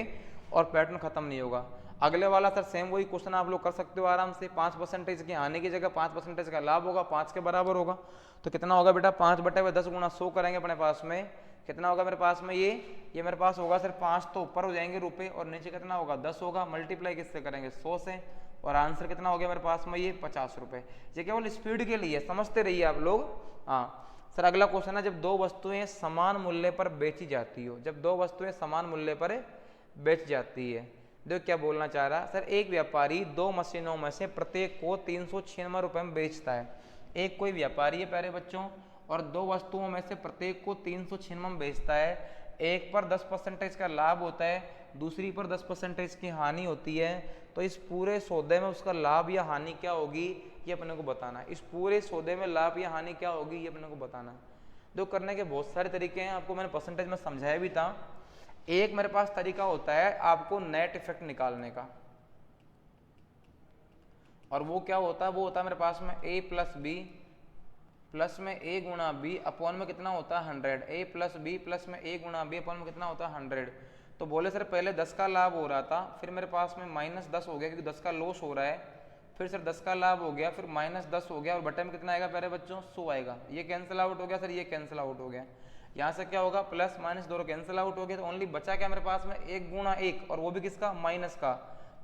और पैटर्न खत्म नहीं होगा। अगले वाला सर सेम वही क्वेश्चन आप लोग कर सकते हो आराम से। 5% की आने की जगह 5% का लाभ होगा, 5 के बराबर होगा। तो कितना होगा बेटा? 5/10 गुना 100 करेंगे अपने पास में, कितना होगा मेरे पास में? ये मेरे पास होगा सर 5 तो ऊपर हो जाएंगे रुपए, और नीचे कितना होगा? 10 होगा। मल्टीप्लाई किससे करेंगे? 100 से। और आंसर कितना हो गया मेरे पास में? ये 50 रुपये। ये केवल स्पीड के लिए, समझते रहिए आप लोग। हाँ सर, अगला क्वेश्चन है, जब 2 वस्तुएं समान मूल्य पर बेची जाती हो, जब 2 वस्तुएं समान मूल्य पर बेच जाती है। देखो क्या बोलना चाह रहा सर, एक व्यापारी 2 मशीनों में से प्रत्येक को 396 रुपये में बेचता है। एक कोई व्यापारी है प्यारे बच्चों, और 2 वस्तुओं में से प्रत्येक को 396 में बेचता है। एक पर 10% का लाभ होता है, दूसरी पर 10% की हानि होती है। तो इस पूरे सौदे में उसका लाभ या हानि क्या होगी, ये अपने को बताना है। इस पूरे सौदे में लाभ या हानि क्या होगी, ये अपने को बताना है। जो करने के बहुत सारे तरीके हैं, आपको मैंने परसेंटेज में समझाया भी था। एक मेरे पास तरीका होता है आपको नेट इफेक्ट निकालने का, और वो क्या होता है? वो होता है मेरे पास में a प्लस बी प्लस में a गुणा बी अपॉन में कितना होता है? 100। a प्लस बी प्लस में a गुणा बी अपॉन में कितना होता है? 100। तो बोले सर पहले 10 का लाभ हो रहा था, फिर मेरे पास में -10 हो गया क्योंकि 10 का लॉस हो रहा है। फिर सर 10 का लाभ हो गया, फिर -10 हो गया, और बटे में कितना आएगा प्यारे बच्चों? 100 आएगा। ये कैंसिल आउट हो गया सर, ये कैंसिल आउट हो गया। यहाँ से क्या होगा? प्लस माइनस दोनों कैंसिल आउट हो गया। तो ओनली बचा क्या मेरे पास में? 1 गुणा 1, और वो भी किसका? माइनस का।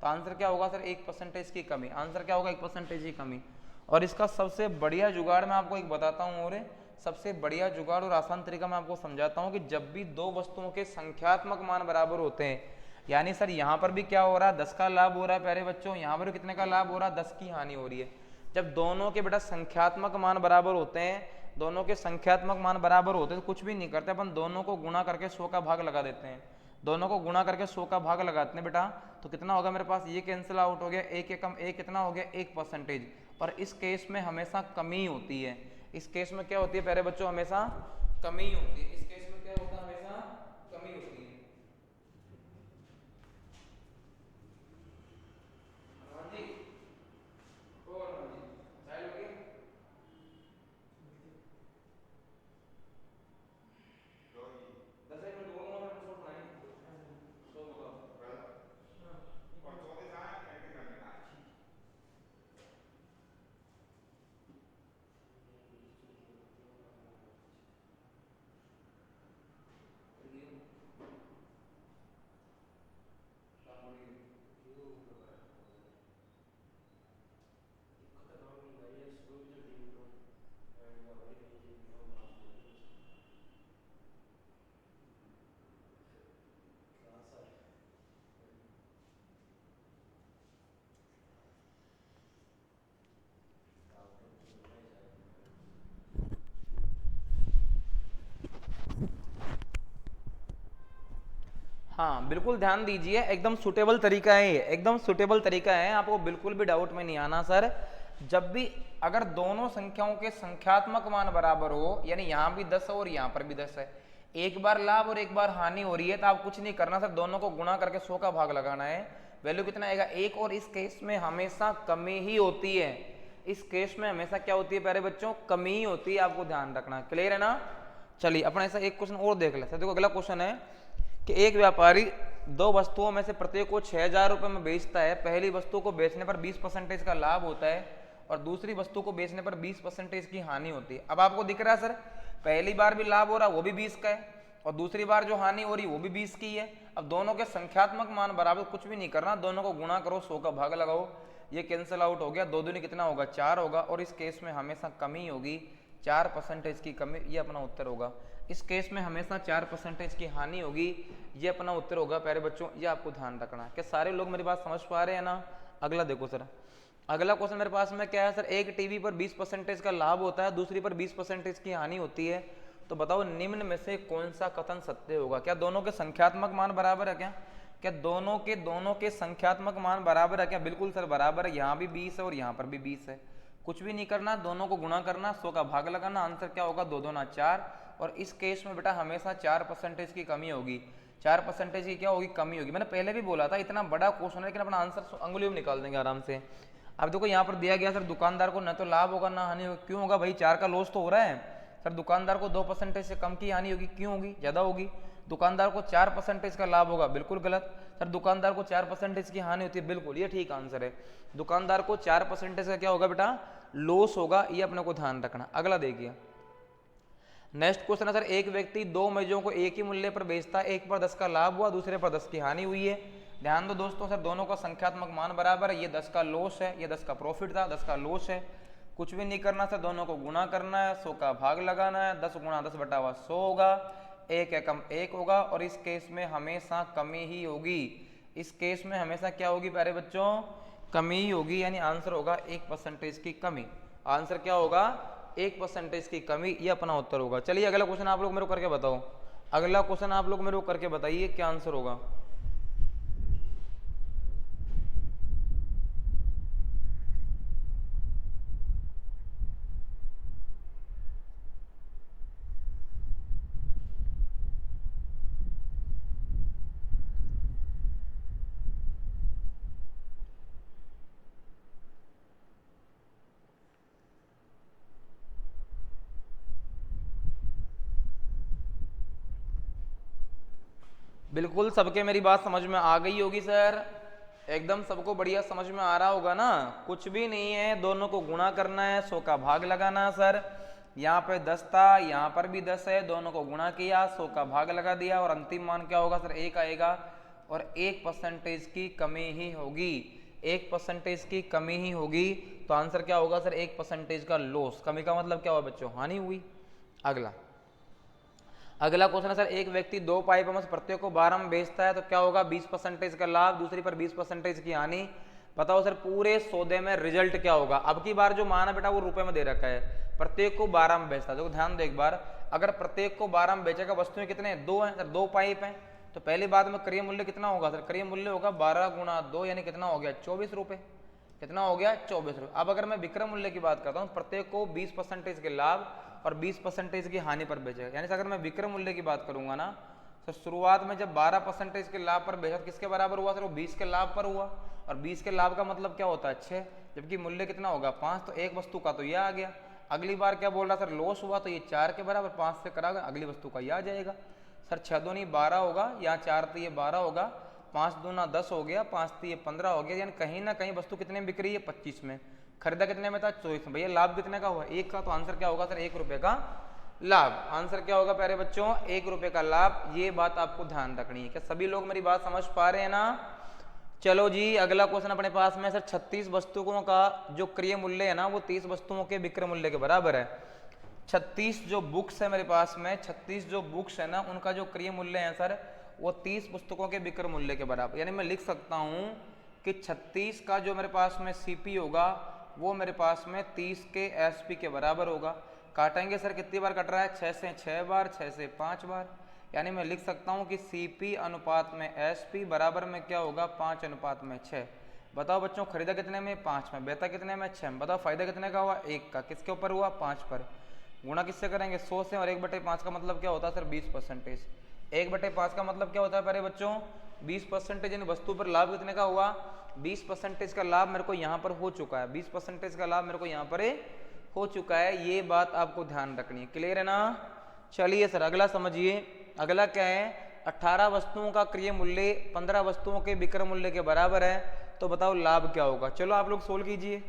तो आंसर क्या होगा सर? 1% की कमी। आंसर क्या होगा? 1% की कमी। और इसका सबसे बढ़िया जुगाड़ मैं आपको एक बताता हूँ, और सबसे बढ़िया जुगाड़ और आसान तरीका मैं आपको समझाता हूँ कि जब भी 2 वस्तुओं के संख्यात्मक मान बराबर होते हैं, यानी सर यहाँ पर भी क्या हो रहा है, 10 का लाभ हो रहा है प्यारे बच्चों, यहाँ पर भी कितने का लाभ हो रहा है, 10 की हानि हो रही है। जब दोनों के बेटा संख्यात्मक मान बराबर होते हैं, दोनों के संख्यात्मक मान बराबर होते हैं तो कुछ भी नहीं करते, अपन दोनों को गुणा करके 100 का भाग लगा देते हैं। दोनों को गुणा करके 100 का भाग लगाते हैं बेटा, तो कितना होगा मेरे पास, ये कैंसिल आउट हो गया, एक एकम एक कितना हो गया, 1%। और इस केस में हमेशा कमी होती है, इस केस में क्या होती है प्यारे बच्चों, हमेशा कमी होती है, इस केस में क्या होता है, हमेशा कमी होती है। हनुमान जी ओ हनुमान जी चाय लोगे? 10 मिनट बोलूंगा मैं, छोड़ नहीं तो बताओ। हाँ बिल्कुल ध्यान दीजिए, एकदम सुटेबल तरीका है ये, एकदम सुटेबल तरीका है, आपको बिल्कुल भी डाउट में नहीं आना सर। जब भी अगर दोनों संख्याओं के संख्यात्मक मान बराबर हो, यानी यहाँ भी 10 है और यहाँ पर भी 10 है, एक बार लाभ और एक बार हानि हो रही है, तो आप कुछ नहीं करना सर, दोनों को गुणा करके 100 का भाग लगाना है। वैल्यू कितना आएगा, 1। और इस केस में हमेशा कमी ही होती है, इस केस में हमेशा क्या होती है प्यारे बच्चों, कमी ही होती है, आपको ध्यान रखना। क्लियर है ना? चलिए अपन ऐसा एक क्वेश्चन और देख लेते हैं। देखो अगला क्वेश्चन है कि एक व्यापारी दो वस्तुओं में से प्रत्येक को 6,000 रुपये में बेचता है। पहली वस्तु को बेचने पर 20% का लाभ होता है और दूसरी वस्तु को बेचने पर 20% की हानि होती है। अब आपको दिख रहा है सर, पहली बार भी लाभ हो रहा है वो भी 20 का है और दूसरी बार जो हानि हो रही है वो भी 20 की है। अब दोनों के संख्यात्मक मान बराबर, कुछ भी नहीं करना, दोनों को गुणा करो, 100 का भाग लगाओ, ये कैंसिल आउट हो गया, 2 दूनी कितना होगा, 4 होगा। और इस केस में हमेशा कमी होगी, 4% की कमी, ये अपना उत्तर होगा। इस केस में हमेशा 4% की हानि होगी, ये अपना उत्तर होगा प्यारे बच्चों, ये आपको ध्यान रखना है। क्या सारे लोग मेरी बात समझ पा रहे हैं ना? अगला देखो सर, अगला क्वेश्चन मेरे पास में क्या है सर, एक टीवी पर 20% का लाभ होता है, दूसरी पर 20% की हानि होती है, तो बताओ निम्न में से कौन सा कथन सत्य होगा? क्या दोनों के संख्यात्मक मान बराबर है? क्या दोनों के संख्यात्मक मान बराबर है? क्या बिल्कुल सर बराबर है, यहाँ भी 20 है और यहाँ पर भी 20 है। कुछ भी नहीं करना, दोनों को गुणा करना, 100 का भाग लगाना, आंसर क्या होगा, 2 दूना 4। और इस केस में बेटा हमेशा 4% की कमी होगी, 4% की क्या होगी, कमी होगी। मैंने पहले भी बोला था इतना बड़ा क्वेश्चन है, लेकिन अपना आंसर अंगुलियों में निकाल देंगे आराम से। अब देखो यहाँ पर दिया गया सर, दुकानदार को न तो लाभ होगा ना हानि होगी। क्यों होगा भाई, 4 का लॉस तो हो रहा है सर। दुकानदार को 2% से कम की हानि होगी, क्यों होगी, ज्यादा होगी। दुकानदार को 4% का लाभ होगा, बिल्कुल गलत सर। दुकानदार को 4% की हानि होती है, बिल्कुल ये ठीक आंसर है। दुकानदार को 4% का क्या होगा बेटा, लॉस होगा, ये अपने को ध्यान रखना। अगला देखिए, नेक्स्ट क्वेश्चन है सर, एक व्यक्ति 2 मेजों को एक ही मूल्य पर बेचता है, एक पर 10 का लाभ हुआ, दूसरे पर 10 की हानि हुई है। ध्यान दो दोस्तों सर, दोनों का संख्यात्मक मान बराबर है, ये 10 का लॉस है, ये 10 का प्रॉफिट था, 10 का लॉस है। कुछ भी नहीं करना सर, दोनों को गुणा करना है, 100 का भाग लगाना है, 10 गुणा 10 बटा 100 होगा, एक एकम 1 होगा। और इस केस में हमेशा कमी ही होगी, इस केस में हमेशा क्या होगी प्यारे बच्चों, कमी ही होगी, यानी आंसर होगा 1% की कमी। आंसर क्या होगा, 1% की कमी, ये अपना उत्तर होगा। चलिए अगला क्वेश्चन आप लोग मेरे को करके बताओ, अगला क्वेश्चन आप लोग मेरे को करके बताइए क्या आंसर होगा। बिल्कुल सबके मेरी बात समझ में आ गई होगी सर, एकदम सबको बढ़िया समझ में आ रहा होगा ना। कुछ भी नहीं है, दोनों को गुणा करना है, 100 का भाग लगाना है सर। यहाँ पे 10 था, यहाँ पर भी 10 है, दोनों को गुणा किया, 100 का भाग लगा दिया और अंतिम मान क्या होगा सर, 1 आएगा। और 1% की कमी ही होगी, 1% की कमी ही होगी, तो आंसर क्या होगा सर, 1% का लॉस। कमी का मतलब क्या हुआ बच्चों, हानि हुई। अगला अगला क्वेश्चन है सर, एक व्यक्ति 2 पाइपों में से प्रत्येक को 12 में बेचता है तो क्या होगा? 20% का लाभ, दूसरी पर 20% की हानि। बताओ सर पूरे सौदे में रिजल्ट क्या होगा? अब की बार जो माना बेटा वो रुपए में दे रखा है, प्रत्येक को 12 में बेचता है। तो ध्यान दो एक बार, अगर प्रत्येक को 12 में बेचेगा, वस्तुएं कितने हैं? 2 हैं सर, 2 पाइप हैं, तो पहली बात में क्रय मूल्य कितना होगा सर? क्रय मूल्य होगा 12 गुणा 2 यानी कितना हो गया? 24 रुपए। कितना हो गया? 24 रुपए। अब अगर मैं विक्रय मूल्य की बात करता हूँ, प्रत्येक को 20% के लाभ और 20% की हानि पर बेचेगा। यानी अगर मैं विक्रय मूल्य की बात करूंगा ना, तो शुरुआत में जब 12% के लाभ पर बेचा, किसके बराबर हुआ सर? वो 20 के लाभ पर हुआ, और 20 के लाभ का मतलब क्या होता है? 6, जबकि मूल्य कितना होगा? 5, तो एक वस्तु का तो यह आ गया। अगली बार क्या बोल रहा सर? लॉस हुआ, तो ये 4 के बराबर, 5 से करागा, अगली वस्तु का यह आ जाएगा सर। 6 दूनी 12 होगा, यहाँ 4 तो ये 12 होगा, 5 दूना 10 हो गया, 5 तो ये 15 हो गया। यानी कहीं ना कहीं वस्तु कितने में बिक रही है? 25 में। खरीदा कितने में था? 24 में। भैया लाभ कितने का हुआ? 1 का। तो आंसर क्या होगा सर? 1 रुपए का लाभ। आंसर क्या होगा प्यारे बच्चों? 1 रुपए का लाभ। ये बात आपको ध्यान रखनी है। क्या सभी लोग मेरी बात समझ पा रहे हैं ना? चलो जी, अगला क्वेश्चन अपने पास में सर, 36 वस्तुओं का जो क्रय मूल्य है ना, वो 30 वस्तुओं के विक्रय मूल्य के बराबर है। 36 जो बुक्स है मेरे पास में, 36 जो बुक्स है ना, उनका जो क्रय मूल्य है सर, वो 30 पुस्तकों के विक्रय मूल्य के बराबर। यानी मैं लिख सकता हूं कि 36 का जो मेरे पास में सीपी होगा, वो मेरे पास में 30 के एसपी के बराबर होगा। काटेंगे सर, कितनी बार कट रहा है? 6 से 6 बार, 6 से 5 बार। यानी मैं लिख सकता हूं कि सीपी अनुपात में एसपी बराबर में क्या होगा? 5 अनुपात में 6। बताओ बच्चों, खरीदा कितने में? 5 में। बेचा कितने में? 6 में। बताओ फायदा कितने का हुआ? 1 का। किसके ऊपर हुआ? 5 पर। गुणा किससे करेंगे? 100 से। और 1/5 का मतलब क्या होता है सर? 20%। 1/5 का मतलब क्या होता है प्यारे बच्चों? 20%। यानी वस्तु पर लाभ कितने का हुआ? 20% का लाभ मेरे को यहाँ पर हो चुका है। 20% का लाभ मेरे को यहाँ पर हो चुका है। ये बात आपको ध्यान रखनी है। क्लियर है ना? चलिए सर अगला समझिए। अगला क्या है? 18 वस्तुओं का क्रय मूल्य 15 वस्तुओं के विक्रय मूल्य के बराबर है, तो बताओ लाभ क्या होगा? चलो आप लोग सोल्व कीजिए।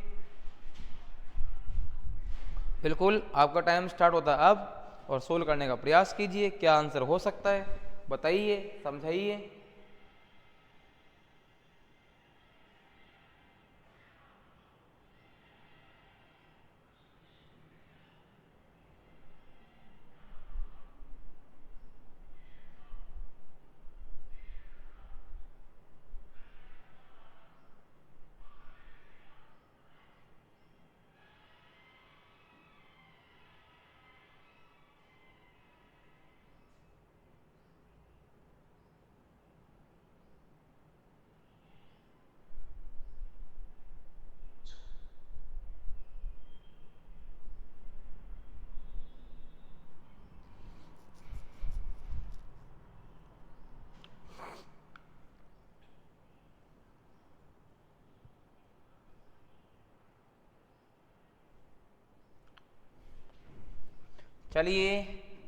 बिल्कुल आपका टाइम स्टार्ट होता है अब, और सोल्व करने का प्रयास कीजिए। क्या आंसर हो सकता है? बताइए, समझाइए। चलिए,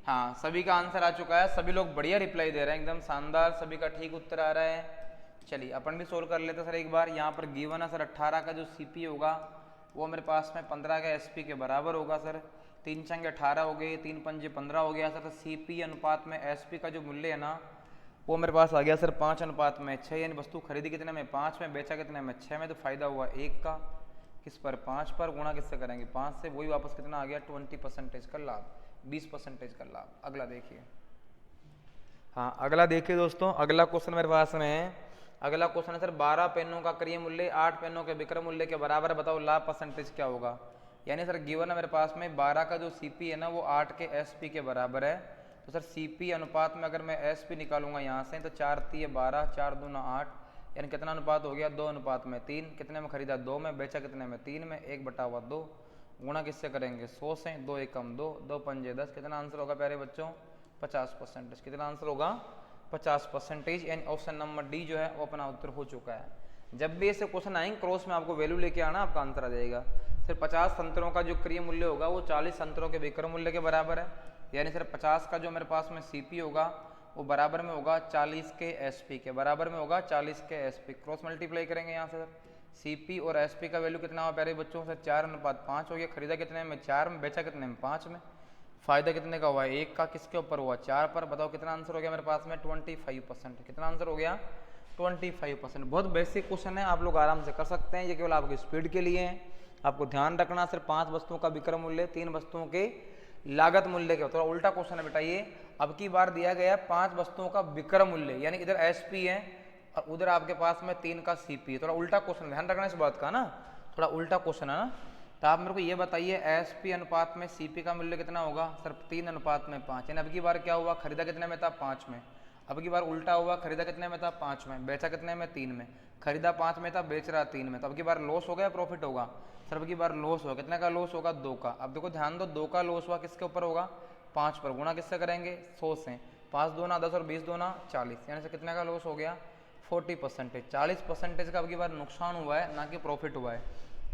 हाँ सभी का आंसर आ चुका है। सभी लोग बढ़िया रिप्लाई दे रहे हैं, एकदम शानदार, सभी का ठीक उत्तर आ रहा है। चलिए अपन भी सोल्व कर लेते हैं सर एक बार। यहाँ पर गिवन है सर 18 का जो सीपी होगा वो मेरे पास में 15 का एसपी के बराबर होगा सर। 3 छंगे 18 हो गए, 3 पंजे 15 हो गया सर। तो सीपी अनुपात में एसपी का जो मूल्य है ना, वो मेरे पास आ गया सर 5 अनुपात में 6। यानी वस्तु खरीदी कितने में? 5 में। बेचा कितने में? 6 में। तो फायदा हुआ 1 का। किस पर? 5 पर। गुणा किससे करेंगे? 5 से। वही वापस कितना आ गया? 20% का लाभ, 20% का लाभ। अगला देखिए। हाँ अगला देखिए दोस्तों, अगला क्वेश्चन मेरे पास में है। अगला क्वेश्चन है सर, 12 पेनों का क्रय मूल्य 8 पेनों के विक्रय मूल्य के बराबर है, बताओ लाभ परसेंटेज क्या होगा? यानी सर गिवन है मेरे पास में 12 का जो सीपी है ना, वो 8 के एसपी के बराबर है। तो सर सीपी अनुपात में अगर मैं एसपी निकालूंगा यहाँ से, तो 4 3 12, 4 दूना 8, यानी कितना अनुपात हो गया? 2 अनुपात में 3। कितने में खरीदा? 2 में। बेचा कितने में? 3 में। 1/2। गुणा किससे करेंगे? 100 से। 2 एकम 2, 2 पंजे 10। कितना आंसर होगा प्यारे बच्चों? 50%। कितना आंसर होगा? 50%। यानी ऑप्शन नंबर डी जो है वो अपना उत्तर हो चुका है। जब भी ऐसे क्वेश्चन आएंगे क्रॉस में आपको वैल्यू लेके आना, आपका आंसर आ जाएगा। सिर्फ 50 संतरों का जो क्रय मूल्य होगा वो 40 संतरों के विक्रय मूल्य के बराबर है। यानी सर 50 का जो मेरे पास में सीपी होगा वो बराबर में होगा 40 के एसपी के। बराबर में होगा 40 के एसपी। क्रॉस मल्टीप्लाई करेंगे यहाँ से सर। सीपी और एसपी का वैल्यू कितना हुआ प्यारे बच्चों? सर 4 अनुपात 5 हो गया। खरीदा कितने में? 4 में। बेचा कितने में? 5 में। फायदा कितने का हुआ? 1 का। किसके ऊपर हुआ? 4 पर। बताओ कितना आंसर हो गया मेरे पास में? 25%। कितना आंसर हो गया? 25%। बहुत बेसिक क्वेश्चन है, आप लोग आराम से कर सकते हैं। ये केवल आपकी स्पीड के लिए है। आपको ध्यान रखना सिर्फ 5 वस्तुओं का विक्रय मूल्य, 3 वस्तुओं के लागत मूल्य के। थोड़ा उल्टा क्वेश्चन है बेटा ये। अब की बार दिया गया 5 वस्तुओं का विक्रय मूल्य, यानी इधर एसपी है और उधर आपके पास में 3 का सीपी है। थोड़ा उल्टा क्वेश्चन, ध्यान रखना इस बात का ना, थोड़ा उल्टा क्वेश्चन है ना। तो आप मेरे को ये बताइए एसपी अनुपात में सीपी का मूल्य कितना होगा सर? 3:5, यानी अब की बार क्या हुआ, खरीदा कितने में था? 5 में। अब की बार उल्टा हुआ, खरीदा कितने में था? 5 में, बेचा कितने में? 3 में। खरीदा 5 में था, बेच रहा 3 में, तो अब की बार लॉस हो गया, प्रॉफिट होगा सर? अब की बार लॉस होगा, कितने का लॉस होगा? 2 का। अब देखो ध्यान दो, 2 का लॉस हुआ, किसके ऊपर होगा? 5 पर, गुणा किससे करेंगे? 100 से। 5 दूना 10 और 20 दूना 40, यानी से कितने का लॉस हो गया? 40%। 40% का अब की बार नुकसान हुआ है, ना कि प्रॉफिट हुआ है।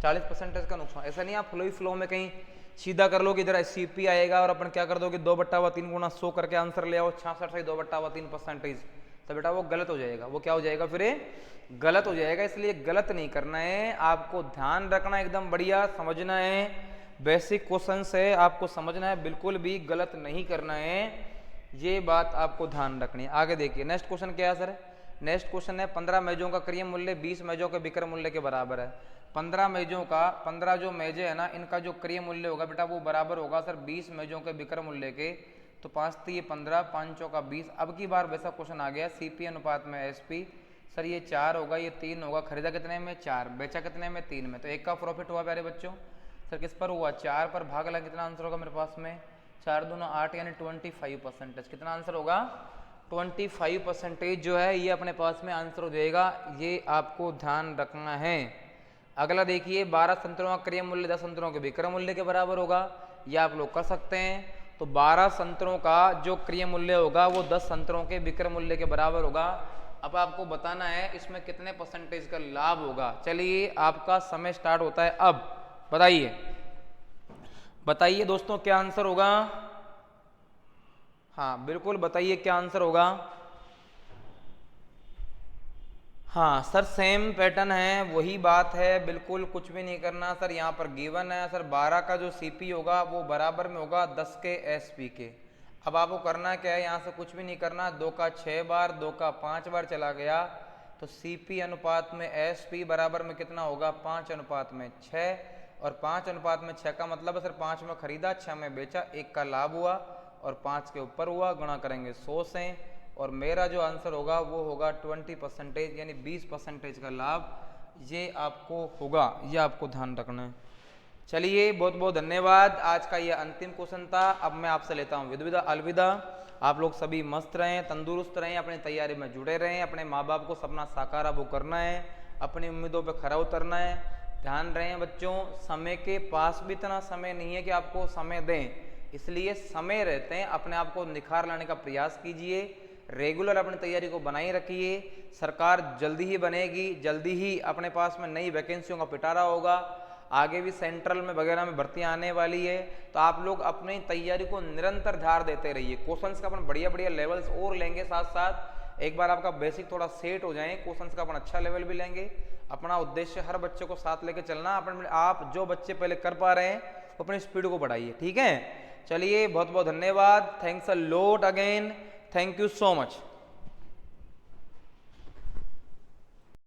40% का नुकसान। ऐसा नहीं आप फ्लो में कहीं सीधा कर लो कि इधर सीपी आएगा और अपन क्या कर दो कि 2/3 गुणा 100 करके आंसर ले आओ 66 से 2/3%, तो बेटा वो गलत हो जाएगा। वो क्या हो जाएगा फिर? गलत हो जाएगा। इसलिए गलत नहीं करना है, आपको ध्यान रखना, एकदम बढ़िया समझना है, बेसिक क्वेश्चन है, आपको समझना है, बिल्कुल भी गलत नहीं करना है, ये बात आपको ध्यान रखनी है। आगे देखिए नेक्स्ट क्वेश्चन क्या है सर? नेक्स्ट क्वेश्चन है 15 मेजों का क्रय मूल्य 20 मेजों के विक्रय मूल्य के बराबर है। 15 मेजों का, 15 जो मेजे है ना, इनका जो क्रय मूल्य होगा बेटा वो बराबर होगा सर 20 मेजों के विक्रय मूल्य के। तो 5 3 15, 5 चौका 20। अब की बार वैसा क्वेश्चन आ गया सीपी अनुपात में एसपी, सर ये 4 होगा, ये 3 होगा, खरीदा कितने में? 4, बेचा कितने में? 3 में, तो 1 का प्रॉफिट हुआ प्यारे बच्चों। सर किस पर हुआ? 4 पर, भाग लगा, कितना आंसर होगा मेरे पास में? 4 दूना 8, यानी 25%। कितना आंसर होगा? 25% जो है ये अपने पास में आंसर हो जाएगा, ये आपको ध्यान रखना है। अगला देखिए 12 संतरों का क्रय मूल्य 10 संतरों के विक्रय मूल्य के बराबर होगा, ये आप लोग कर सकते हैं। तो 12 संतरों का जो क्रय मूल्य होगा वो 10 संतरों के विक्रय मूल्य के बराबर होगा। अब आपको बताना है इसमें कितने % का लाभ होगा। चलिए आपका समय स्टार्ट होता है अब, बताइए बताइए दोस्तों क्या आंसर होगा? हाँ बिल्कुल बताइए क्या आंसर होगा? हाँ सर सेम पैटर्न है, वही बात है, बिल्कुल कुछ भी नहीं करना सर। यहाँ पर गिवन है सर 12 का जो सीपी होगा वो बराबर में होगा 10 के एसपी के। अब आपको करना क्या है, यहाँ से कुछ भी नहीं करना, 2 का 6 बार, 2 का 5 बार चला गया, तो सीपी अनुपात में एसपी बराबर में कितना होगा? 5:6। और 5:6 का मतलब है सर 5 में खरीदा, 6 में बेचा, 1 का लाभ हुआ और 5 के ऊपर हुआ, गुणा करेंगे 100 से, और मेरा जो आंसर होगा वो होगा 20%, यानी 20% का लाभ ये आपको होगा, ये आपको ध्यान रखना है। चलिए बहुत बहुत धन्यवाद, आज का ये अंतिम क्वेश्चन था। अब मैं आपसे लेता हूँ विदा, अलविदा। आप लोग सभी मस्त रहें, तंदुरुस्त रहें, अपनी तैयारी में जुड़े रहें, अपने माँ बाप को सपना साकार अब करना है, अपनी उम्मीदों पर खरा उतरना है। ध्यान रहें बच्चों, समय के पास भी इतना समय नहीं है कि आपको समय दें, इसलिए समय रहते हैं अपने आप को निखार लाने का प्रयास कीजिए, रेगुलर अपनी तैयारी को बनाए रखिए। सरकार जल्दी ही बनेगी, जल्दी ही अपने पास में नई वैकेंसियों का पिटारा होगा, आगे भी सेंट्रल में वगैरह में भर्तियां आने वाली है। तो आप लोग अपनी तैयारी को निरंतर ध्यान देते रहिए, क्वेश्चंस का अपन बढ़िया बढ़िया लेवल्स और लेंगे, साथ साथ एक बार आपका बेसिक थोड़ा सेट हो जाए, क्वेश्चंस का अपन अच्छा लेवल भी लेंगे। अपना उद्देश्य हर बच्चे को साथ लेके चलना, अपन आप जो बच्चे पहले कर पा रहे हैं अपनी स्पीड को बढ़ाइए, ठीक है। चलिए बहुत बहुत धन्यवाद, thanks a lot again, thank you so much.